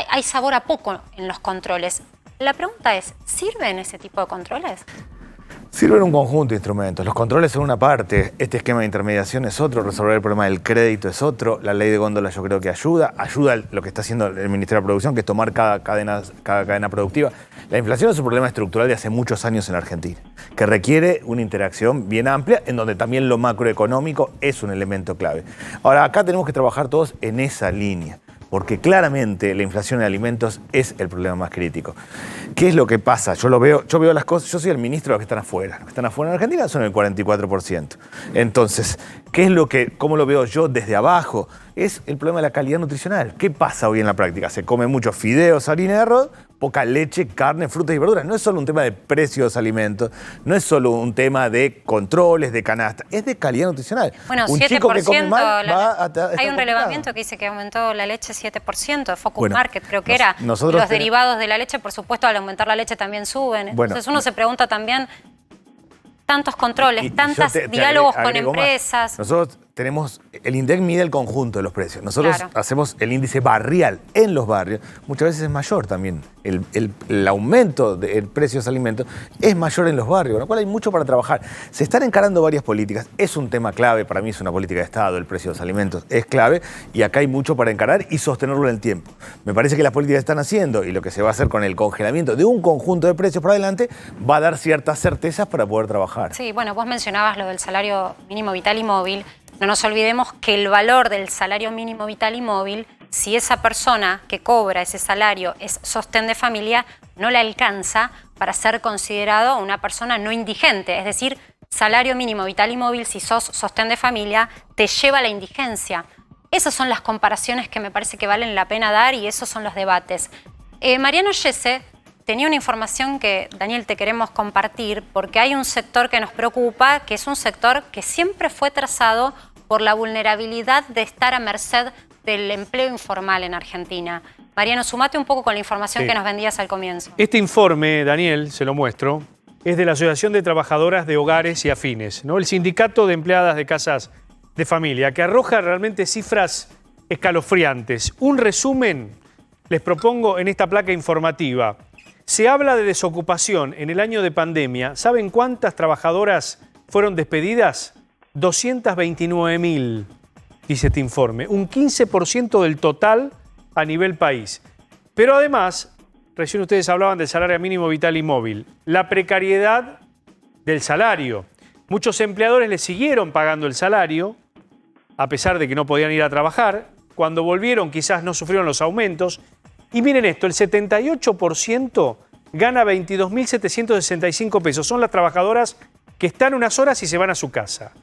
hay sabor a poco en los controles. La pregunta es, ¿sirven ese tipo de controles? Sirven un conjunto de instrumentos. Los controles son una parte, este esquema de intermediación es otro, resolver el problema del crédito es otro, la ley de góndola yo creo que ayuda lo que está haciendo el Ministerio de Producción, que es tomar cada cadena productiva. La inflación es un problema estructural de hace muchos años en la Argentina, que requiere una interacción bien amplia, en donde también lo macroeconómico es un elemento clave. Ahora, acá tenemos que trabajar todos en esa línea, porque claramente la inflación en alimentos es el problema más crítico. ¿Qué es lo que pasa? Yo veo las cosas, yo soy el ministro de los que están afuera. Los que están afuera en Argentina son el 44%. Entonces, ¿cómo lo veo yo desde abajo? Es el problema de la calidad nutricional. ¿Qué pasa hoy en la práctica? Se come muchos fideos, harina de arroz, poca leche, carne, frutas y verduras. No es solo un tema de precios de los alimentos, no es solo un tema de controles, de canasta, es de calidad nutricional. Bueno, un 7%, chico que come mal hay un relevamiento que dice que aumentó la leche 7%, de Focus Market creo que era. Los derivados de la leche, por supuesto, al aumentar la leche también suben. Entonces uno se pregunta también, tantos controles, tantos diálogos con empresas. Nosotros tenemos, el INDEC mide el conjunto de los precios. Nosotros hacemos el índice barrial en los barrios. Muchas veces es mayor también. El aumento del precio de los alimentos es mayor en los barrios, con lo cual hay mucho para trabajar. Se están encarando varias políticas. Es un tema clave, para mí es una política de Estado, el precio de los alimentos es clave y acá hay mucho para encarar y sostenerlo en el tiempo. Me parece que las políticas que están haciendo y lo que se va a hacer con el congelamiento de un conjunto de precios para adelante va a dar ciertas certezas para poder trabajar. Sí, bueno, vos mencionabas lo del salario mínimo vital y móvil. No nos olvidemos que el valor del salario mínimo vital y móvil, si esa persona que cobra ese salario es sostén de familia, no le alcanza para ser considerado una persona no indigente. Es decir, salario mínimo vital y móvil, si sos sostén de familia, te lleva a la indigencia. Esas son las comparaciones que me parece que valen la pena dar y esos son los debates. Mariano Yese tenía una información que, Daniel, te queremos compartir porque hay un sector que nos preocupa, que es un sector que siempre fue trazado por la vulnerabilidad de estar a merced del empleo informal en Argentina. Mariano, sumate un poco con la información que nos vendías al comienzo. Este informe, Daniel, se lo muestro, es de la Asociación de Trabajadoras de Hogares y Afines, ¿no? El Sindicato de Empleadas de Casas de Familia, que arroja realmente cifras escalofriantes. Un resumen les propongo en esta placa informativa. Se habla de desocupación en el año de pandemia. ¿Saben cuántas trabajadoras fueron despedidas? 229.000, dice este informe. Un 15% del total a nivel país. Pero además, recién ustedes hablaban del salario mínimo vital y móvil. La precariedad del salario. Muchos empleadores le siguieron pagando el salario, a pesar de que no podían ir a trabajar. Cuando volvieron quizás no sufrieron los aumentos. Y miren esto, el 78% gana 22.765 pesos. Son las trabajadoras que están unas horas y se van a su casa.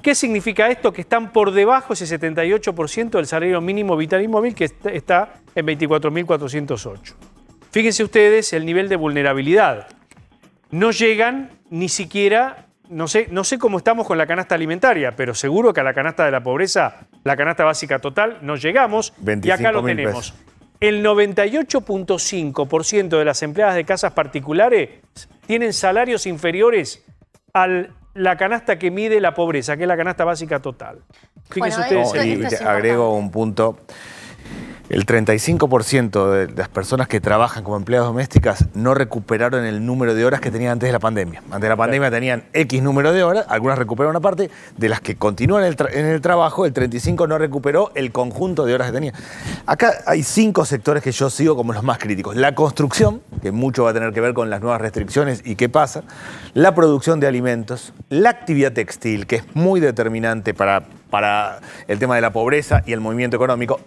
¿Qué significa esto? Que están por debajo ese 78% del salario mínimo vital y móvil, que está en 24.408. Fíjense ustedes el nivel de vulnerabilidad. No llegan ni siquiera, no sé cómo estamos con la canasta alimentaria, pero seguro que a la canasta de la pobreza, la canasta básica total, no llegamos. Y acá lo tenemos. El 98.5% de las empleadas de casas particulares tienen salarios inferiores a la canasta que mide la pobreza, que es la canasta básica total. Fíjense ustedes. Agrego un punto. El 35% de las personas que trabajan como empleadas domésticas no recuperaron el número de horas que tenían antes de la pandemia. Antes de la pandemia tenían X número de horas, algunas recuperaron una parte, de las que continúan en el trabajo, el 35% no recuperó el conjunto de horas que tenía. Acá hay 5 sectores que yo sigo como los más críticos. La construcción, que mucho va a tener que ver con las nuevas restricciones y qué pasa. La producción de alimentos, la actividad textil, que es muy determinante para el tema de la pobreza y el movimiento económico.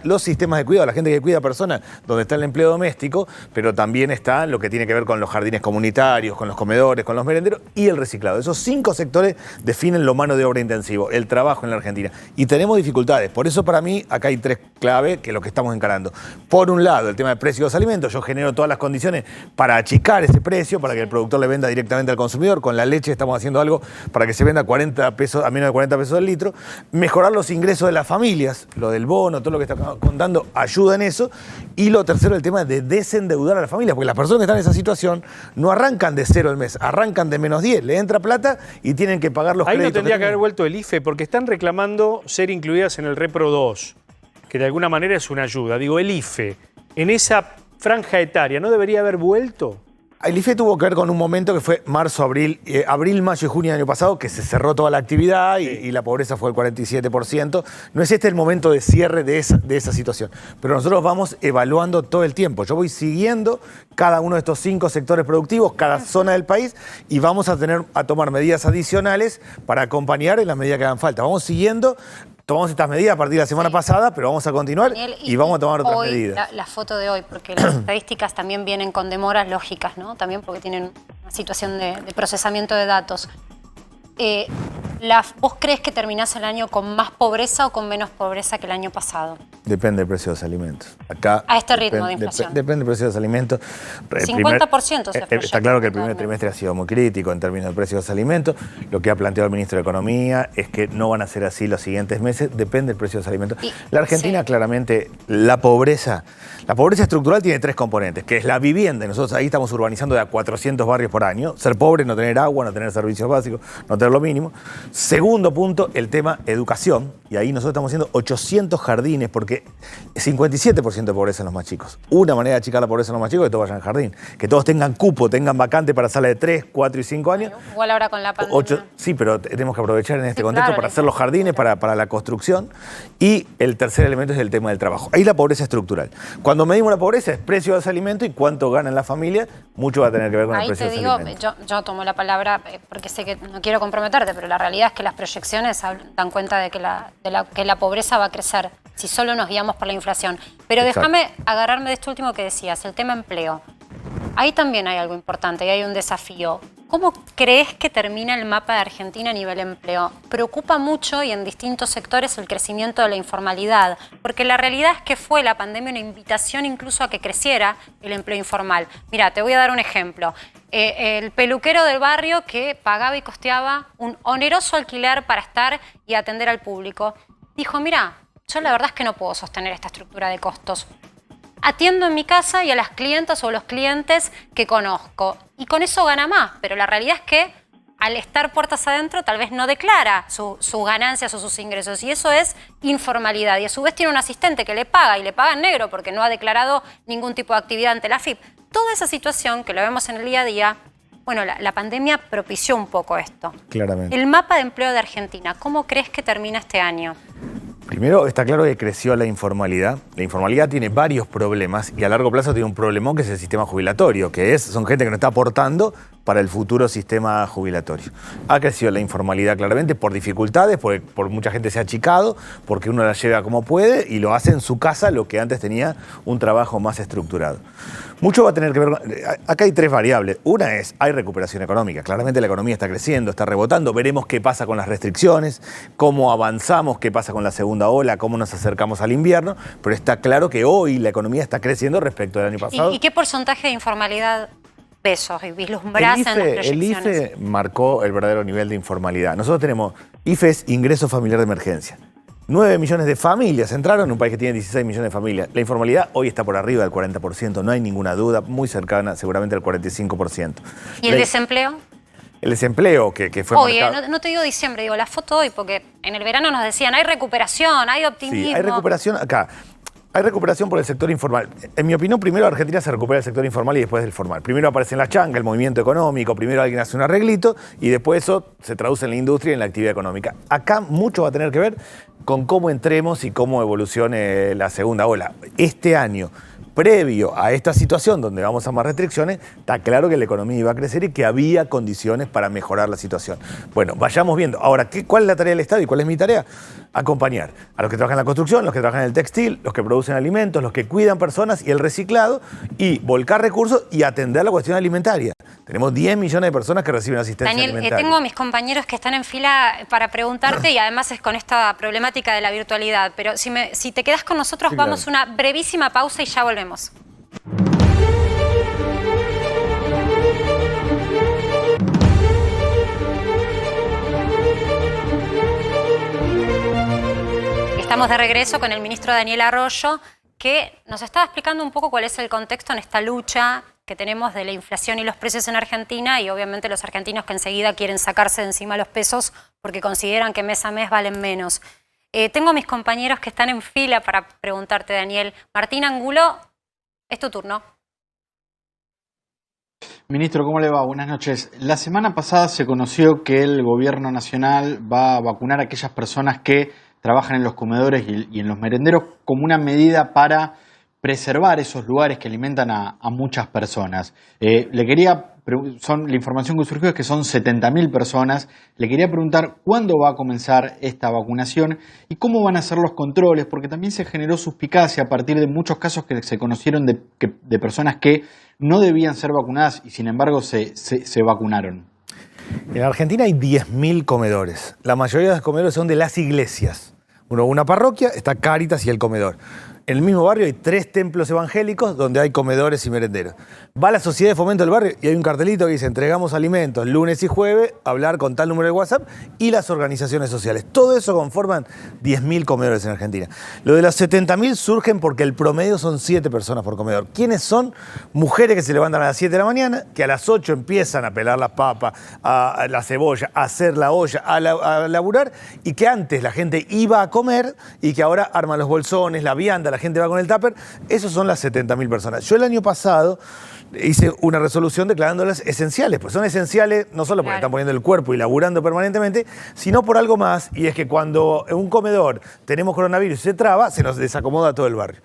Los sistemas de cuidado, la gente que cuida personas, donde está el empleo doméstico, pero también está lo que tiene que ver con los jardines comunitarios, con los comedores, con los merenderos y el reciclado. Esos 5 sectores definen lo mano de obra intensivo, el trabajo en la Argentina. Y tenemos dificultades. Por eso para mí acá hay 3 claves que es lo que estamos encarando. Por un lado, el tema del precio de los alimentos. Yo genero todas las condiciones para achicar ese precio, para que el productor le venda directamente al consumidor. Con la leche estamos haciendo algo para que se venda a menos de 40 pesos el litro. Mejorar los ingresos de las familias, lo del bono, todo lo que está contando, ayuda en eso. Y lo tercero, el tema de desendeudar a la familia, porque las personas que están en esa situación no arrancan de 0 el mes, arrancan de -10, le entra plata y tienen que pagar los créditos. Ahí no tendría que haber vuelto el IFE, porque están reclamando ser incluidas en el Repro 2, que de alguna manera es una ayuda. Digo, el IFE, en esa franja etaria, ¿no debería haber vuelto? El IFE tuvo que ver con un momento que fue marzo, abril, mayo y junio del año pasado, que se cerró toda la actividad y la pobreza fue el 47%. No es este el momento de cierre de esa situación, pero nosotros vamos evaluando todo el tiempo. Yo voy siguiendo cada uno de estos 5 sectores productivos, cada zona del país, y vamos a tomar medidas adicionales para acompañar en la medida que hagan falta. Vamos siguiendo. Tomamos estas medidas a partir de la semana pasada, pero vamos a continuar y vamos a tomar otras medidas. La foto de hoy, porque las estadísticas también vienen con demoras lógicas, ¿no? También porque tienen una situación de procesamiento de datos. ¿Vos crees que terminás el año con más pobreza o con menos pobreza que el año pasado? Depende del precio de los alimentos. Acá a este ritmo de inflación. Depende del precio de los alimentos. 50% se proyecta. Está claro que el primer trimestre ha sido muy crítico en términos del precio de los alimentos. Lo que ha planteado el ministro de Economía es que no van a ser así los siguientes meses. Depende del precio de los alimentos. La Argentina, claramente, la pobreza estructural tiene 3 componentes, que es la vivienda. Nosotros ahí estamos urbanizando de a 400 barrios por año. Ser pobre, no tener agua, no tener servicios básicos, no tener lo mínimo. Segundo punto, el tema educación. Y ahí nosotros estamos haciendo 800 jardines, porque 57% de pobreza en los más chicos. Una manera de achicar la pobreza en los más chicos es que todos vayan al jardín. Que todos tengan cupo, tengan vacante para sala de 3, 4 y 5 años. Igual ahora con la pandemia. Sí, pero tenemos que aprovechar en este contexto para hacer los jardines, para la construcción. Y el tercer elemento es el tema del trabajo. Ahí la pobreza estructural. Cuando medimos la pobreza es precio de ese alimento y cuánto ganan la familia. Mucho va a tener que ver con el precio de ese alimento. Yo tomo la palabra porque sé que no quiero comprometerte, pero la realidad es que las proyecciones dan cuenta de que la pobreza va a crecer si solo nos guiamos por la inflación. Pero déjame agarrarme de esto último que decías, el tema empleo. Ahí también hay algo importante y hay un desafío. ¿Cómo crees que termina el mapa de Argentina a nivel empleo? Preocupa mucho y en distintos sectores el crecimiento de la informalidad, porque la realidad es que fue la pandemia una invitación incluso a que creciera el empleo informal. Mira, te voy a dar un ejemplo. El peluquero del barrio que pagaba y costeaba un oneroso alquiler para estar y atender al público, dijo, mira, yo la verdad es que no puedo sostener esta estructura de costos. Atiendo en mi casa y a las clientas o los clientes que conozco. Y con eso gana más. Pero la realidad es que al estar puertas adentro tal vez no declara sus ganancias o sus ingresos. Y eso es informalidad. Y a su vez tiene un asistente que le paga y le paga en negro porque no ha declarado ningún tipo de actividad ante la AFIP. Toda esa situación que lo vemos en el día a día, bueno, la pandemia propició un poco esto. Claramente. El mapa de empleo de Argentina, ¿cómo crees que termina este año? Primero, está claro que creció la informalidad. La informalidad tiene varios problemas y a largo plazo tiene un problemón que es el sistema jubilatorio, son gente que no está aportando para el futuro sistema jubilatorio. Ha crecido la informalidad claramente por dificultades, por mucha gente se ha achicado, porque uno la lleva como puede y lo hace en su casa, lo que antes tenía un trabajo más estructurado. Mucho va a tener que ver con... Acá hay 3 variables. Una es, hay recuperación económica. Claramente la economía está creciendo, está rebotando. Veremos qué pasa con las restricciones, cómo avanzamos, qué pasa con la segunda ola, cómo nos acercamos al invierno. Pero está claro que hoy la economía está creciendo respecto al año pasado. ¿Y qué porcentaje de informalidad pesos y vislumbrás en las proyecciones? El IFE marcó el verdadero nivel de informalidad. Nosotros tenemos, IFE es ingreso familiar de emergencia. 9 millones de familias entraron en un país que tiene 16 millones de familias. La informalidad hoy está por arriba del 40%, no hay ninguna duda, muy cercana seguramente al 45%. ¿Y el desempleo? El desempleo que fue hoy, marcado... no te digo diciembre, digo la foto hoy, porque en el verano nos decían hay recuperación, hay optimismo. Sí, hay recuperación acá. Hay recuperación por el sector informal. En mi opinión, primero Argentina se recupera el sector informal y después el formal. Primero aparecen las changas, el movimiento económico, primero alguien hace un arreglito y después eso se traduce en la industria y en la actividad económica. Acá mucho va a tener que ver con cómo entremos y cómo evolucione la segunda ola. Este año, previo a esta situación donde vamos a más restricciones, está claro que la economía iba a crecer y que había condiciones para mejorar la situación. Bueno, vayamos viendo. Ahora, ¿cuál es la tarea del Estado y cuál es mi tarea? Acompañar a los que trabajan en la construcción, los que trabajan en el textil, los que producen alimentos, los que cuidan personas y el reciclado, y volcar recursos y atender la cuestión alimentaria. Tenemos 10 millones de personas que reciben asistencia alimentaria. Daniel, tengo a mis compañeros que están en fila para preguntarte y además es con esta problemática de la virtualidad, pero si te quedas con nosotros, sí, vamos a una brevísima pausa y ya volvemos. Estamos de regreso con el ministro Daniel Arroyo, que nos estaba explicando un poco cuál es el contexto en esta lucha que tenemos de la inflación y los precios en Argentina, y obviamente los argentinos que enseguida quieren sacarse de encima los pesos porque consideran que mes a mes valen menos. Tengo a mis compañeros que están en fila para preguntarte, Daniel. Martín Angulo, es tu turno. Ministro, ¿cómo le va? Buenas noches. La semana pasada se conoció que el gobierno nacional va a vacunar a aquellas personas que trabajan en los comedores y en los merenderos como una medida para preservar esos lugares que alimentan a muchas personas. La información que surgió es que son 70.000 personas. Le quería preguntar cuándo va a comenzar esta vacunación y cómo van a ser los controles, porque también se generó suspicacia a partir de muchos casos que se conocieron de personas que no debían ser vacunadas y sin embargo se vacunaron. En Argentina hay 10.000 comedores. La mayoría de los comedores son de las iglesias. Una parroquia, está Cáritas y el comedor. En el mismo barrio hay 3 templos evangélicos donde hay comedores y merenderos. Va a la Sociedad de Fomento del barrio y hay un cartelito que dice: entregamos alimentos lunes y jueves, hablar con tal número de WhatsApp, y las organizaciones sociales. Todo eso conforman 10.000 comedores en Argentina. Lo de los 70.000 surgen porque el promedio son 7 personas por comedor. ¿Quiénes son? Mujeres que se levantan a las 7 de la mañana, que a las 8 empiezan a pelar las papas, a la cebolla, a hacer la olla, a laburar, y que antes la gente iba a comer y que ahora arman los bolsones, la vianda, la gente va con el tupper. Esos son las 70.000 personas. Yo el año pasado hice una resolución declarándolas esenciales, pues son esenciales no solo porque están poniendo el cuerpo y laburando permanentemente, sino por algo más, y es que cuando en un comedor tenemos coronavirus y se traba, se nos desacomoda todo el barrio.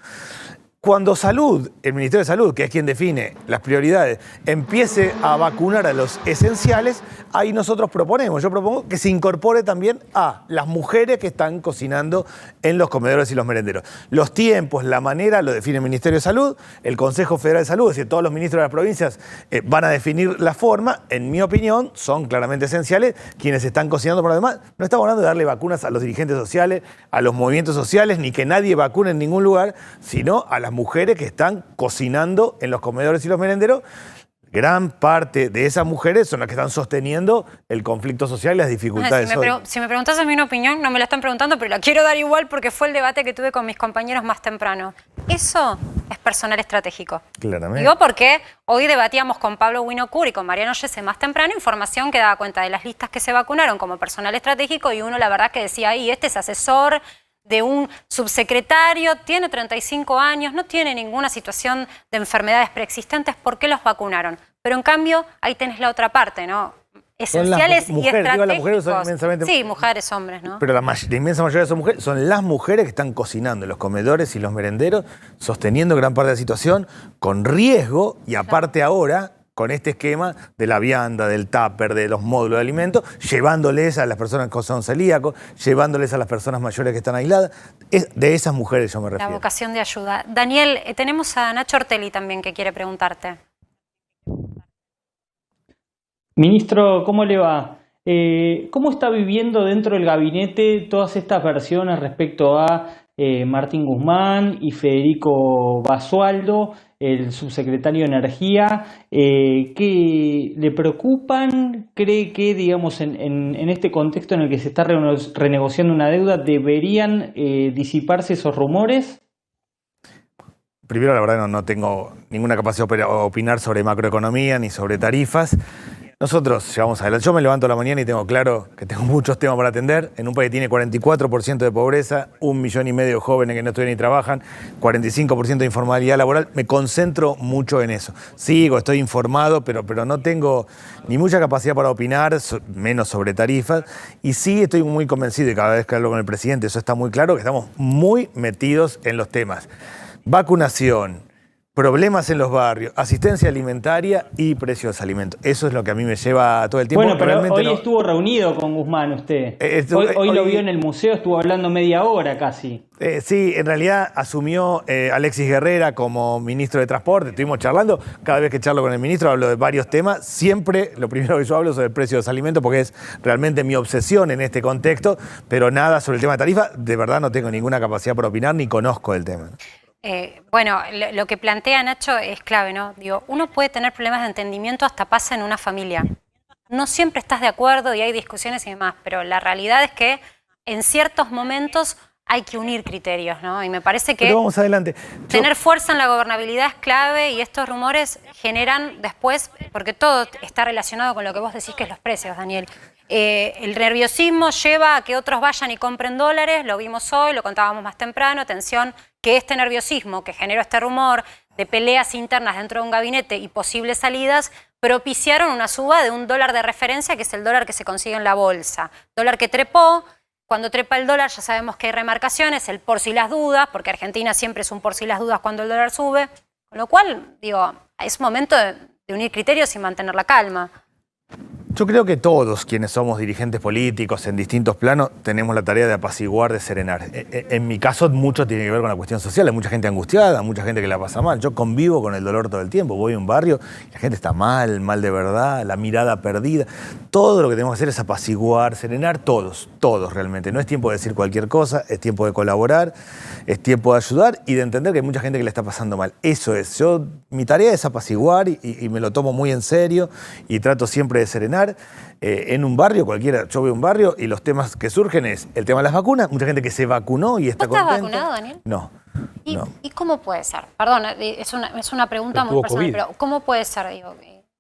Cuando Salud, el Ministerio de Salud, que es quien define las prioridades, empiece a vacunar a los esenciales, ahí nosotros yo propongo que se incorpore también a las mujeres que están cocinando en los comedores y los merenderos. Los tiempos, la manera, lo define el Ministerio de Salud, el Consejo Federal de Salud, es decir, todos los ministros de las provincias van a definir la forma. En mi opinión, son claramente esenciales quienes están cocinando por lo demás. No estamos hablando de darle vacunas a los dirigentes sociales, a los movimientos sociales, ni que nadie vacune en ningún lugar, sino a las mujeres que están cocinando en los comedores y los merenderos. Gran parte de esas mujeres son las que están sosteniendo el conflicto social y las dificultades. Si me preguntas a mí una opinión, no me la están preguntando, pero la quiero dar igual porque fue el debate que tuve con mis compañeros más temprano. Eso es personal estratégico. Claramente. Digo porque hoy debatíamos con Pablo Winocur y con Mariano Yese más temprano información que daba cuenta de las listas que se vacunaron como personal estratégico, y uno la verdad que decía, ahí este es asesor de un subsecretario, tiene 35 años, no tiene ninguna situación de enfermedades preexistentes, ¿por qué los vacunaron? Pero en cambio, ahí tenés la otra parte, ¿no? Esenciales y estratégicos. Las mujeres son inmensamente... Sí, mujeres, hombres, ¿no? Pero la inmensa mayoría son mujeres, son las mujeres que están cocinando en los comedores y los merenderos, sosteniendo gran parte de la situación, con riesgo, y aparte ahora, con este esquema de la vianda, del tupper, de los módulos de alimentos, llevándoles a las personas que son celíacos, llevándoles a las personas mayores que están aisladas. De esas mujeres yo me refiero. La vocación de ayuda. Daniel, tenemos a Nacho Ortelli también que quiere preguntarte. Ministro, ¿cómo le va? ¿Cómo está viviendo dentro del gabinete todas estas versiones respecto a Martín Guzmán y Federico Basualdo, el subsecretario de Energía? ¿Qué le preocupan? ¿Cree que, digamos, en este contexto en el que se está renegociando una deuda, deberían disiparse esos rumores? Primero, la verdad, no tengo ninguna capacidad de opinar sobre macroeconomía ni sobre tarifas. Nosotros llevamos adelante. Yo me levanto a la mañana y tengo claro que tengo muchos temas para atender. En un país que tiene 44% de pobreza, 1,5 millones de jóvenes que no estudian ni trabajan, 45% de informalidad laboral, me concentro mucho en eso. Sigo, estoy informado, pero no tengo ni mucha capacidad para opinar, menos sobre tarifas. Y sí estoy muy convencido, y cada vez que hablo con el presidente, eso está muy claro, que estamos muy metidos en los temas. Vacunación, problemas en los barrios, asistencia alimentaria y precios de alimentos. Eso es lo que a mí me lleva todo el tiempo. Bueno, pero realmente hoy estuvo reunido con Guzmán usted. Hoy lo vio en el museo, estuvo hablando media hora casi. Sí, en realidad asumió Alexis Guerrera como ministro de Transporte. Estuvimos charlando. Cada vez que charlo con el ministro hablo de varios temas. Siempre lo primero que yo hablo es sobre el precio de los alimentos porque es realmente mi obsesión en este contexto, pero nada sobre el tema de tarifa. De verdad no tengo ninguna capacidad para opinar ni conozco el tema. Bueno, lo que plantea Nacho es clave, ¿no? Digo, uno puede tener problemas de entendimiento hasta pasa en una familia. No siempre estás de acuerdo y hay discusiones y demás, pero la realidad es que en ciertos momentos hay que unir criterios, ¿no? Y me parece que vamos adelante. Tener fuerza en la gobernabilidad es clave y estos rumores generan después, porque todo está relacionado con lo que vos decís que es los precios, Daniel. El nerviosismo lleva a que otros vayan y compren dólares, lo vimos hoy, lo contábamos más temprano, atención, que este nerviosismo que generó este rumor de peleas internas dentro de un gabinete y posibles salidas, propiciaron una suba de un dólar de referencia, que es el dólar que se consigue en la bolsa. Dólar que trepó, cuando trepa el dólar ya sabemos que hay remarcaciones, el por si las dudas, porque Argentina siempre es un por si las dudas cuando el dólar sube, con lo cual, digo, es momento de unir criterios y mantener la calma. Yo creo que todos quienes somos dirigentes políticos en distintos planos tenemos la tarea de apaciguar, de serenar. En mi caso mucho tiene que ver con la cuestión social. Hay mucha gente angustiada, mucha gente que la pasa mal. Yo convivo con el dolor todo el tiempo. Voy a un barrio y la gente está mal de verdad, la mirada perdida. Todo lo que tenemos que hacer es apaciguar, serenar, todos realmente. No es tiempo de decir cualquier cosa, es tiempo de colaborar, es tiempo de ayudar y de entender que hay mucha gente que le está pasando mal. Eso es. Mi tarea es apaciguar y me lo tomo muy en serio y trato siempre de serenar. En un barrio cualquiera, yo veo un barrio y los temas que surgen es el tema de las vacunas, mucha gente que se vacunó y está contenta. ¿Estás vacunado, Daniel? No. ¿Y cómo puede ser? Perdón, es una pregunta muy personal, pero ¿cómo puede ser? Digo,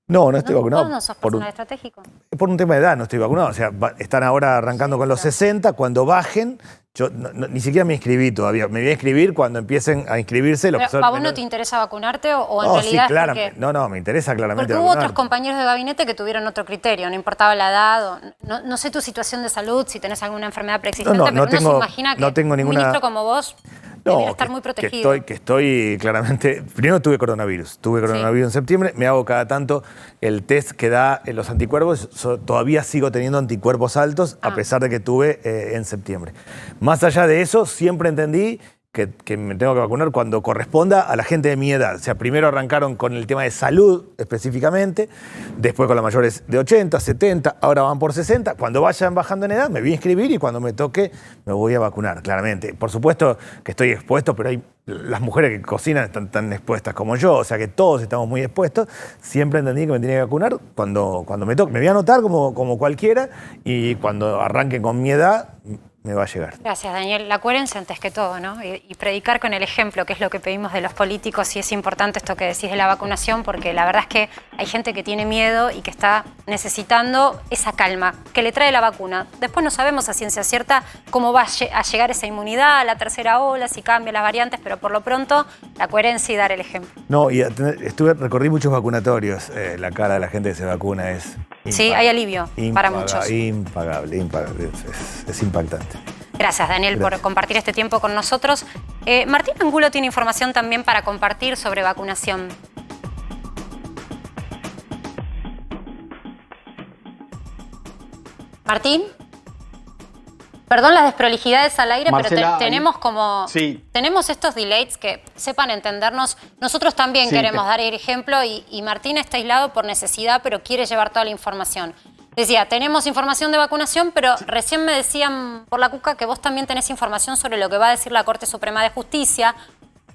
no estoy vacunado. ¿No sos personal estratégico? Por un tema de edad no estoy vacunado. O sea, están ahora arrancando con los 60. Cuando bajen, yo ni siquiera me inscribí todavía. Me voy a inscribir cuando empieben a inscribirse. ¿A vos no te interesa vacunarte o en realidad sí, claro, porque... No, me interesa claramente porque hubo vacunar. otros compañeros de gabinete que tuvieron otro criterio, no importaba la edad, no sé tu situación de salud, si tenés alguna enfermedad preexistente, pero uno se imagina que un ministro como vos debería estar muy protegido. Que estoy claramente... Primero tuve coronavirus en septiembre, me hago cada tanto el test que da los anticuerpos, todavía sigo teniendo anticuerpos altos a pesar de que tuve en septiembre. Más allá de eso, siempre entendí que me tengo que vacunar cuando corresponda a la gente de mi edad. O sea, primero arrancaron con el tema de salud específicamente, después con los mayores de 80, 70, ahora van por 60. Cuando vayan bajando en edad me voy a inscribir y cuando me toque me voy a vacunar, claramente. Por supuesto que estoy expuesto, pero las mujeres que cocinan están tan expuestas como yo, o sea que todos estamos muy expuestos. Siempre entendí que me tenía que vacunar cuando me toque. Me voy a anotar como cualquiera y cuando arranquen con mi edad me va a llegar. Gracias, Daniel. La coherencia antes que todo, ¿no? Y predicar con el ejemplo, que es lo que pedimos de los políticos, y es importante esto que decís de la vacunación, porque la verdad es que hay gente que tiene miedo y que está necesitando esa calma que le trae la vacuna. Después no sabemos a ciencia cierta cómo va a llegar esa inmunidad a la tercera ola, si cambian las variantes, pero por lo pronto la coherencia y dar el ejemplo. No, y recorrí muchos vacunatorios. La cara de la gente que se vacuna es... Sí, hay alivio para muchos. Impagable. Es impactante. Gracias, Daniel, por compartir este tiempo con nosotros. Martín Angulo tiene información también para compartir sobre vacunación. Martín. Perdón las desprolijidades al aire, Marcela, pero tenemos estos delays que sepan entendernos. Nosotros también queremos dar el ejemplo y Martín está aislado por necesidad, pero quiere llevar toda la información. Decía, tenemos información de vacunación, pero recién me decían por la cuca que vos también tenés información sobre lo que va a decir la Corte Suprema de Justicia,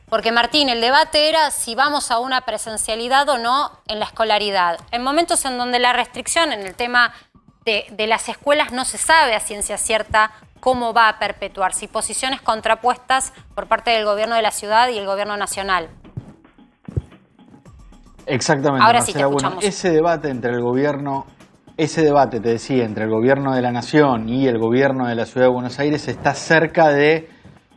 porque Martín, el debate era si vamos a una presencialidad o no en la escolaridad. En momentos en donde la restricción en el tema de las escuelas no se sabe a ciencia cierta cómo va a perpetuar, si posiciones contrapuestas por parte del gobierno de la ciudad y el gobierno nacional. Exactamente. Ahora sí te escuchamos. Bueno, ese debate entre el gobierno ese debate, te decía, entre el gobierno de la Nación y el gobierno de la Ciudad de Buenos Aires está cerca de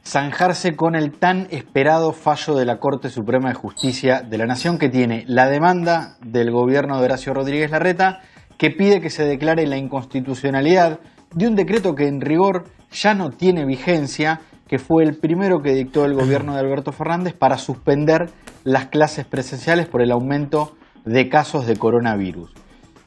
zanjarse con el tan esperado fallo de la Corte Suprema de Justicia de la Nación, que tiene la demanda del gobierno de Horacio Rodríguez Larreta, que pide que se declare la inconstitucionalidad de un decreto que en rigor ya no tiene vigencia, que fue el primero que dictó el gobierno de Alberto Fernández para suspender las clases presenciales por el aumento de casos de coronavirus.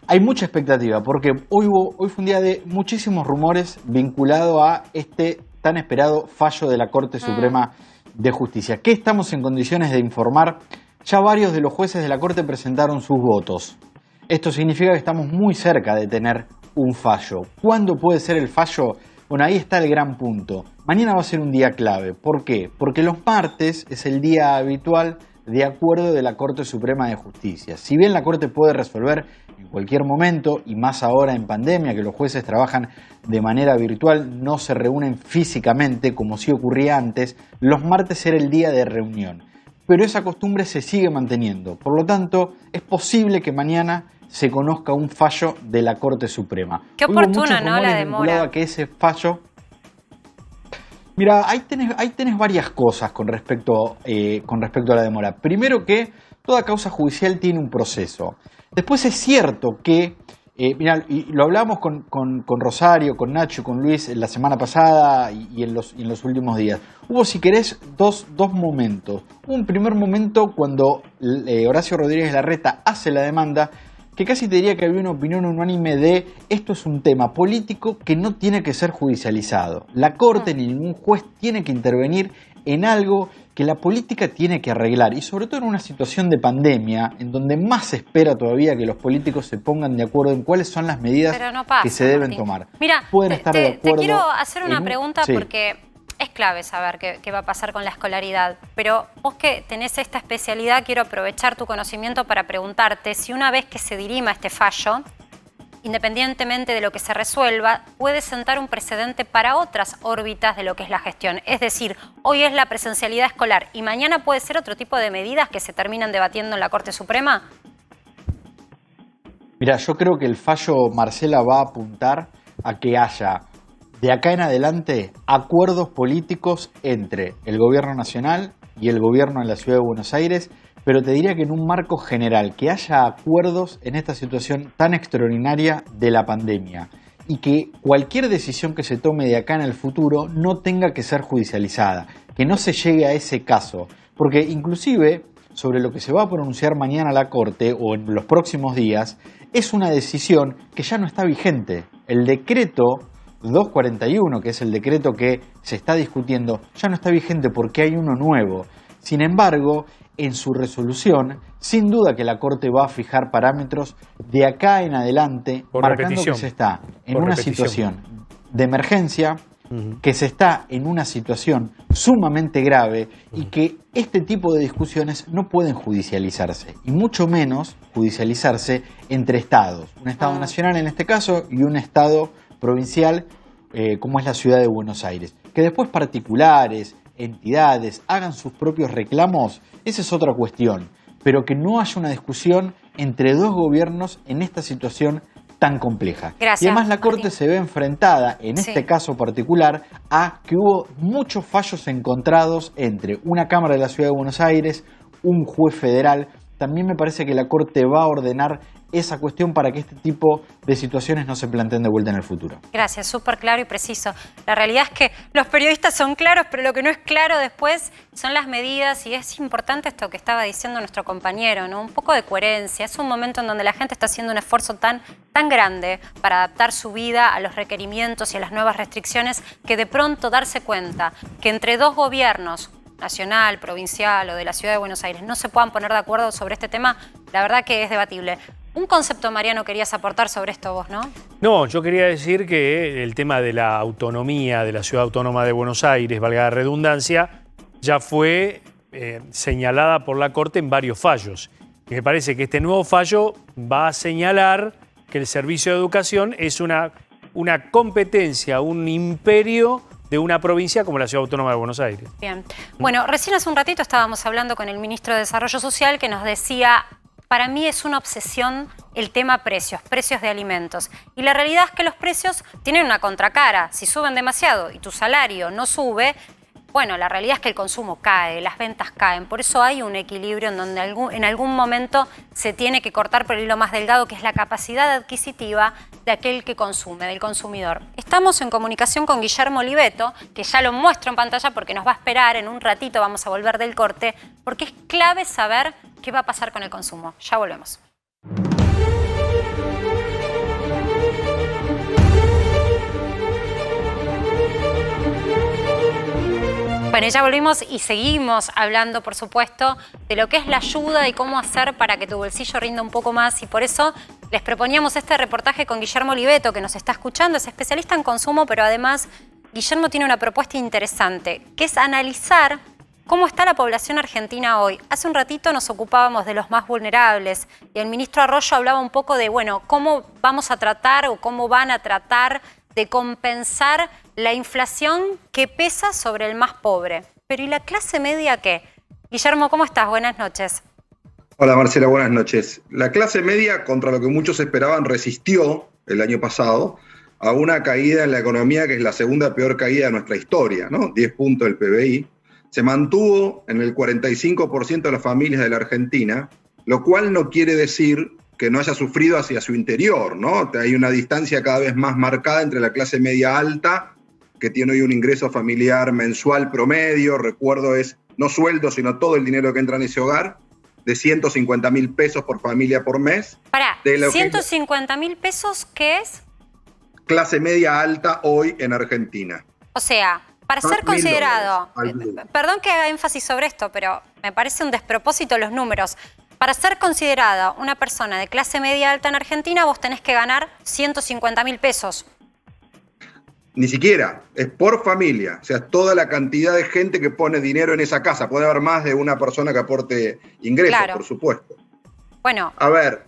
Hay mucha expectativa porque hoy fue un día de muchísimos rumores vinculados a este tan esperado fallo de la Corte Suprema de Justicia. ¿Qué estamos en condiciones de informar? Ya varios de los jueces de la Corte presentaron sus votos. Esto significa que estamos muy cerca de tener un fallo. ¿Cuándo puede ser el fallo? Bueno, ahí está el gran punto. Mañana va a ser un día clave. ¿Por qué? Porque los martes es el día habitual de acuerdo de la Corte Suprema de Justicia. Si bien la Corte puede resolver en cualquier momento, y más ahora en pandemia, que los jueces trabajan de manera virtual, no se reúnen físicamente como sí ocurría antes, los martes era el día de reunión. Pero esa costumbre se sigue manteniendo. Por lo tanto, es posible que mañana se conozca un fallo de la Corte Suprema. Qué oportuna, ¿no? La demora. A que ese fallo... Mira, ahí tenés varias cosas con respecto a la demora. Primero, que toda causa judicial tiene un proceso. Después es cierto que, mira, y lo hablamos con Rosario, con Nacho, con Luis la semana pasada y en los últimos días. Hubo, si querés, dos momentos. Un primer momento cuando Horacio Rodríguez Larreta hace la demanda, que casi te diría que había una opinión unánime de esto es un tema político que no tiene que ser judicializado. La Corte ni ningún juez tiene que intervenir en algo que la política tiene que arreglar, y sobre todo en una situación de pandemia, en donde más se espera todavía que los políticos se pongan de acuerdo en cuáles son las medidas que se deben tomar. Mira, pueden estar de acuerdo. Te quiero hacer una pregunta sí. Porque es clave saber qué va a pasar con la escolaridad, pero vos que tenés esta especialidad, quiero aprovechar tu conocimiento para preguntarte si una vez que se dirima este fallo, independientemente de lo que se resuelva, puede sentar un precedente para otras órbitas de lo que es la gestión. Es decir, hoy es la presencialidad escolar y mañana puede ser otro tipo de medidas que se terminan debatiendo en la Corte Suprema. Mira, yo creo que el fallo, Marcela, va a apuntar a que haya de acá en adelante acuerdos políticos entre el gobierno nacional y el gobierno de la Ciudad de Buenos Aires, pero te diría que en un marco general, que haya acuerdos en esta situación tan extraordinaria de la pandemia y que cualquier decisión que se tome de acá en el futuro no tenga que ser judicializada, que no se llegue a ese caso, porque inclusive sobre lo que se va a pronunciar mañana la Corte o en los próximos días es una decisión que ya no está vigente. El decreto 241, que es el decreto que se está discutiendo, ya no está vigente porque hay uno nuevo. Sin embargo, en su resolución, sin duda que la Corte va a fijar parámetros de acá en adelante, marcando que se está en una situación de emergencia, que se está en una situación sumamente grave y que este tipo de discusiones no pueden judicializarse, y mucho menos judicializarse entre estados. Un estado nacional en este caso y un estado provincial como es la Ciudad de Buenos Aires. Que después particulares, entidades hagan sus propios reclamos, esa es otra cuestión, pero que no haya una discusión entre dos gobiernos en esta situación tan compleja. Gracias, y además la Corte Martín. se ve enfrentada en este caso particular a que hubo muchos fallos encontrados entre una Cámara de la Ciudad de Buenos Aires, un juez federal. También me parece que la Corte va a ordenar esa cuestión para que este tipo de situaciones no se planteen de vuelta en el futuro. Gracias, súper claro y preciso. La realidad es que los periodistas son claros, pero lo que no es claro después son las medidas, y es importante esto que estaba diciendo nuestro compañero, ¿no? Un poco de coherencia. Es un momento en donde la gente está haciendo un esfuerzo tan grande para adaptar su vida a los requerimientos y a las nuevas restricciones, que de pronto darse cuenta que entre dos gobiernos, nacional, provincial o de la Ciudad de Buenos Aires, no se puedan poner de acuerdo sobre este tema, la verdad que es debatible. Un concepto, Mariano, querías aportar sobre esto vos, ¿no? No, yo quería decir que el tema de la autonomía de la Ciudad Autónoma de Buenos Aires, valga la redundancia, ya fue señalada por la Corte en varios fallos. Y me parece que este nuevo fallo va a señalar que el Servicio de Educación es una competencia, un imperio de una provincia como la Ciudad Autónoma de Buenos Aires. Bien. Bueno, recién hace un ratito estábamos hablando con el ministro de Desarrollo Social, que nos decía para mí es una obsesión el tema precios de alimentos. Y la realidad es que los precios tienen una contracara. Si suben demasiado y tu salario no sube, bueno, la realidad es que el consumo cae, las ventas caen. Por eso hay un equilibrio en donde en algún momento se tiene que cortar por el hilo más delgado, que es la capacidad adquisitiva de aquel que consume, del consumidor. Estamos en comunicación con Guillermo Oliveto, que ya lo muestro en pantalla porque nos va a esperar. En un ratito vamos a volver del corte, porque es clave saber qué va a pasar con el consumo. Ya volvemos. Bueno, ya volvimos y seguimos hablando, por supuesto, de lo que es la ayuda y cómo hacer para que tu bolsillo rinda un poco más. Y por eso les proponíamos este reportaje con Guillermo Oliveto, que nos está escuchando. Es especialista en consumo, pero además Guillermo tiene una propuesta interesante, que es analizar cómo está la población argentina hoy. Hace un ratito nos ocupábamos de los más vulnerables y el ministro Arroyo hablaba un poco de, bueno, cómo vamos a tratar o cómo van a tratar de compensar la inflación que pesa sobre el más pobre. Pero ¿y la clase media qué? Guillermo, ¿cómo estás? Buenas noches. Hola Marcela, buenas noches. La clase media, contra lo que muchos esperaban, resistió el año pasado a una caída en la economía que es la segunda peor caída de nuestra historia, ¿no? 10 puntos del PBI. Se mantuvo en el 45% de las familias de la Argentina, lo cual no quiere decir que no haya sufrido hacia su interior, ¿no? Hay una distancia cada vez más marcada entre la clase media alta, que tiene hoy un ingreso familiar mensual promedio, recuerdo es no sueldo, sino todo el dinero que entra en ese hogar, de 150.000 pesos por familia por mes. Pará, 150.000 pesos, ¿qué es? Clase media alta hoy en Argentina. O sea, para ser considerado, perdón que haga énfasis sobre esto, pero me parece un despropósito los números. Para ser considerada una persona de clase media alta en Argentina, vos tenés que ganar 150.000 pesos. Ni siquiera, es por familia. O sea, toda la cantidad de gente que pone dinero en esa casa. Puede haber más de una persona que aporte ingresos, claro, por supuesto. Bueno. A ver,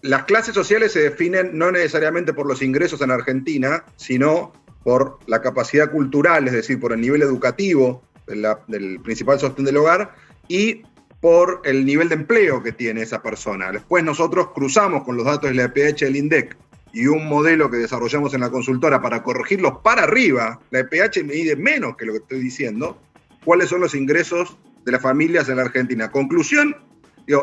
las clases sociales se definen no necesariamente por los ingresos en Argentina, sino por la capacidad cultural, es decir, por el nivel educativo del principal sostén del hogar y por el nivel de empleo que tiene esa persona. Después nosotros cruzamos con los datos de la EPH del INDEC y un modelo que desarrollamos en la consultora para corregirlos para arriba. La EPH mide menos que lo que estoy diciendo, cuáles son los ingresos de las familias en la Argentina. Conclusión,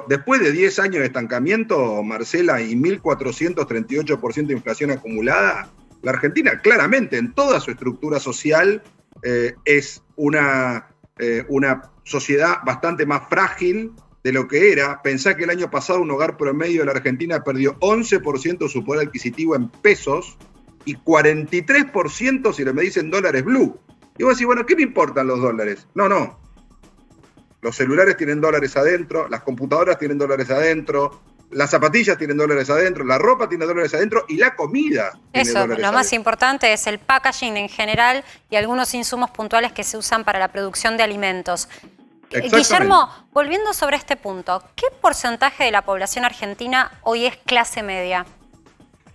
después de 10 años de estancamiento, Marcela, y 1.438% de inflación acumulada, la Argentina claramente en toda su estructura social es una sociedad bastante más frágil de lo que era. Pensá que el año pasado un hogar promedio de la Argentina perdió 11% de su poder adquisitivo en pesos y 43% si me dicen dólares blue. Y vos decís, bueno, ¿qué me importan los dólares? No. Los celulares tienen dólares adentro, las computadoras tienen dólares adentro, las zapatillas tienen dólares adentro, la ropa tiene dólares adentro y la comida tiene Eso, dólares lo más adentro. importante es el packaging en general y algunos insumos puntuales que se usan para la producción de alimentos. Guillermo, volviendo sobre este punto, ¿qué porcentaje de la población argentina hoy es clase media?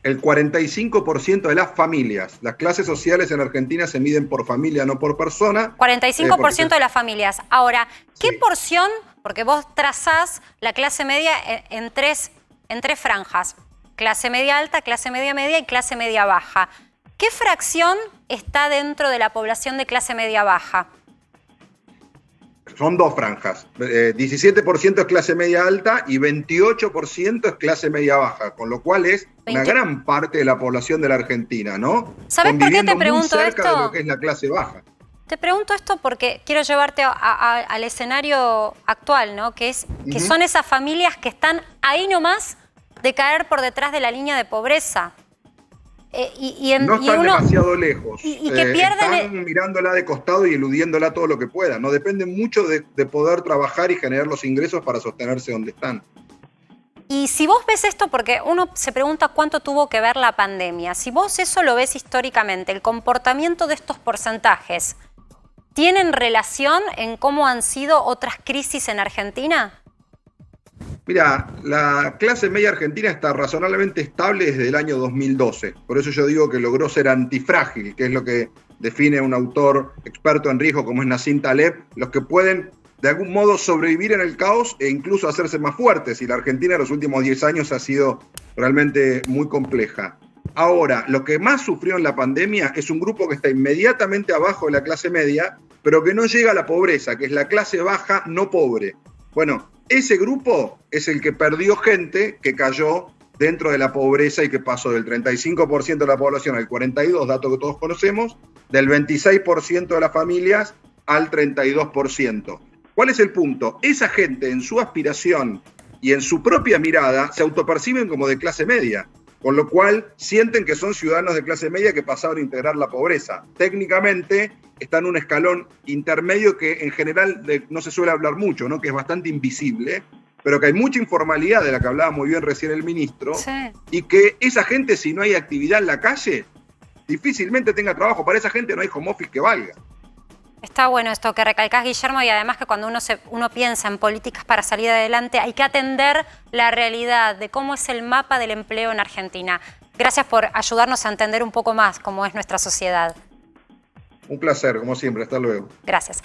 El 45% de las familias. Las clases sociales en Argentina se miden por familia, no por persona. 45% de las familias. Ahora, ¿qué porción? Porque vos trazás la clase media en tres franjas. Clase media alta, clase media media y clase media baja. ¿Qué fracción está dentro de la población de clase media baja? Son dos franjas. 17% es clase media alta y 28% es clase media baja, con lo cual es una gran parte de la población de la Argentina, ¿no? ¿Sabés por qué te pregunto muy cerca esto? de lo que es la clase baja. Te pregunto esto porque quiero llevarte al escenario actual, ¿no? Que son esas familias que están ahí nomás de caer por detrás de la línea de pobreza. No están demasiado lejos. Y que pierden... Están mirándola de costado y eludiéndola todo lo que puedan. No dependen mucho de poder trabajar y generar los ingresos para sostenerse donde están. Y si vos ves esto, porque uno se pregunta cuánto tuvo que ver la pandemia, si vos eso lo ves históricamente, el comportamiento de estos porcentajes, ¿tienen relación en cómo han sido otras crisis en Argentina? Mira, la clase media argentina está razonablemente estable desde el año 2012. Por eso yo digo que logró ser antifrágil, que es lo que define un autor experto en riesgo como es Nassim Taleb, los que pueden de algún modo sobrevivir en el caos e incluso hacerse más fuertes. Y la Argentina en los últimos 10 años ha sido realmente muy compleja. Ahora, lo que más sufrió en la pandemia es un grupo que está inmediatamente abajo de la clase media, pero que no llega a la pobreza, que es la clase baja no pobre. Bueno, ese grupo es el que perdió gente que cayó dentro de la pobreza y que pasó del 35% de la población al 42%, dato que todos conocemos, del 26% de las familias al 32%. ¿Cuál es el punto? Esa gente en su aspiración y en su propia mirada se autoperciben como de clase media, con lo cual sienten que son ciudadanos de clase media que pasaron a integrar la pobreza. Técnicamente están en un escalón intermedio que en general no se suele hablar mucho, ¿no? Que es bastante invisible, pero que hay mucha informalidad de la que hablaba muy bien recién el ministro, sí. Y que esa gente, si no hay actividad en la calle, difícilmente tenga trabajo. Para esa gente no hay home office que valga. Está bueno esto que recalcás, Guillermo, y además que cuando uno piensa en políticas para salir adelante hay que atender la realidad de cómo es el mapa del empleo en Argentina. Gracias por ayudarnos a entender un poco más cómo es nuestra sociedad. Un placer, como siempre. Hasta luego. Gracias.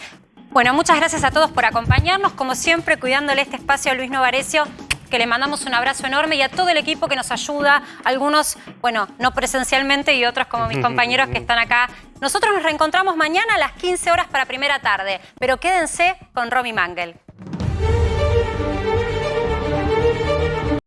Bueno, muchas gracias a todos por acompañarnos, como siempre, cuidándole este espacio a Luis Novarecio, que le mandamos un abrazo enorme, y a todo el equipo que nos ayuda, algunos, bueno, no presencialmente y otros como mis compañeros que están acá. Nosotros nos reencontramos mañana a las 15 horas para Primera Tarde, pero quédense con Romy Mangel.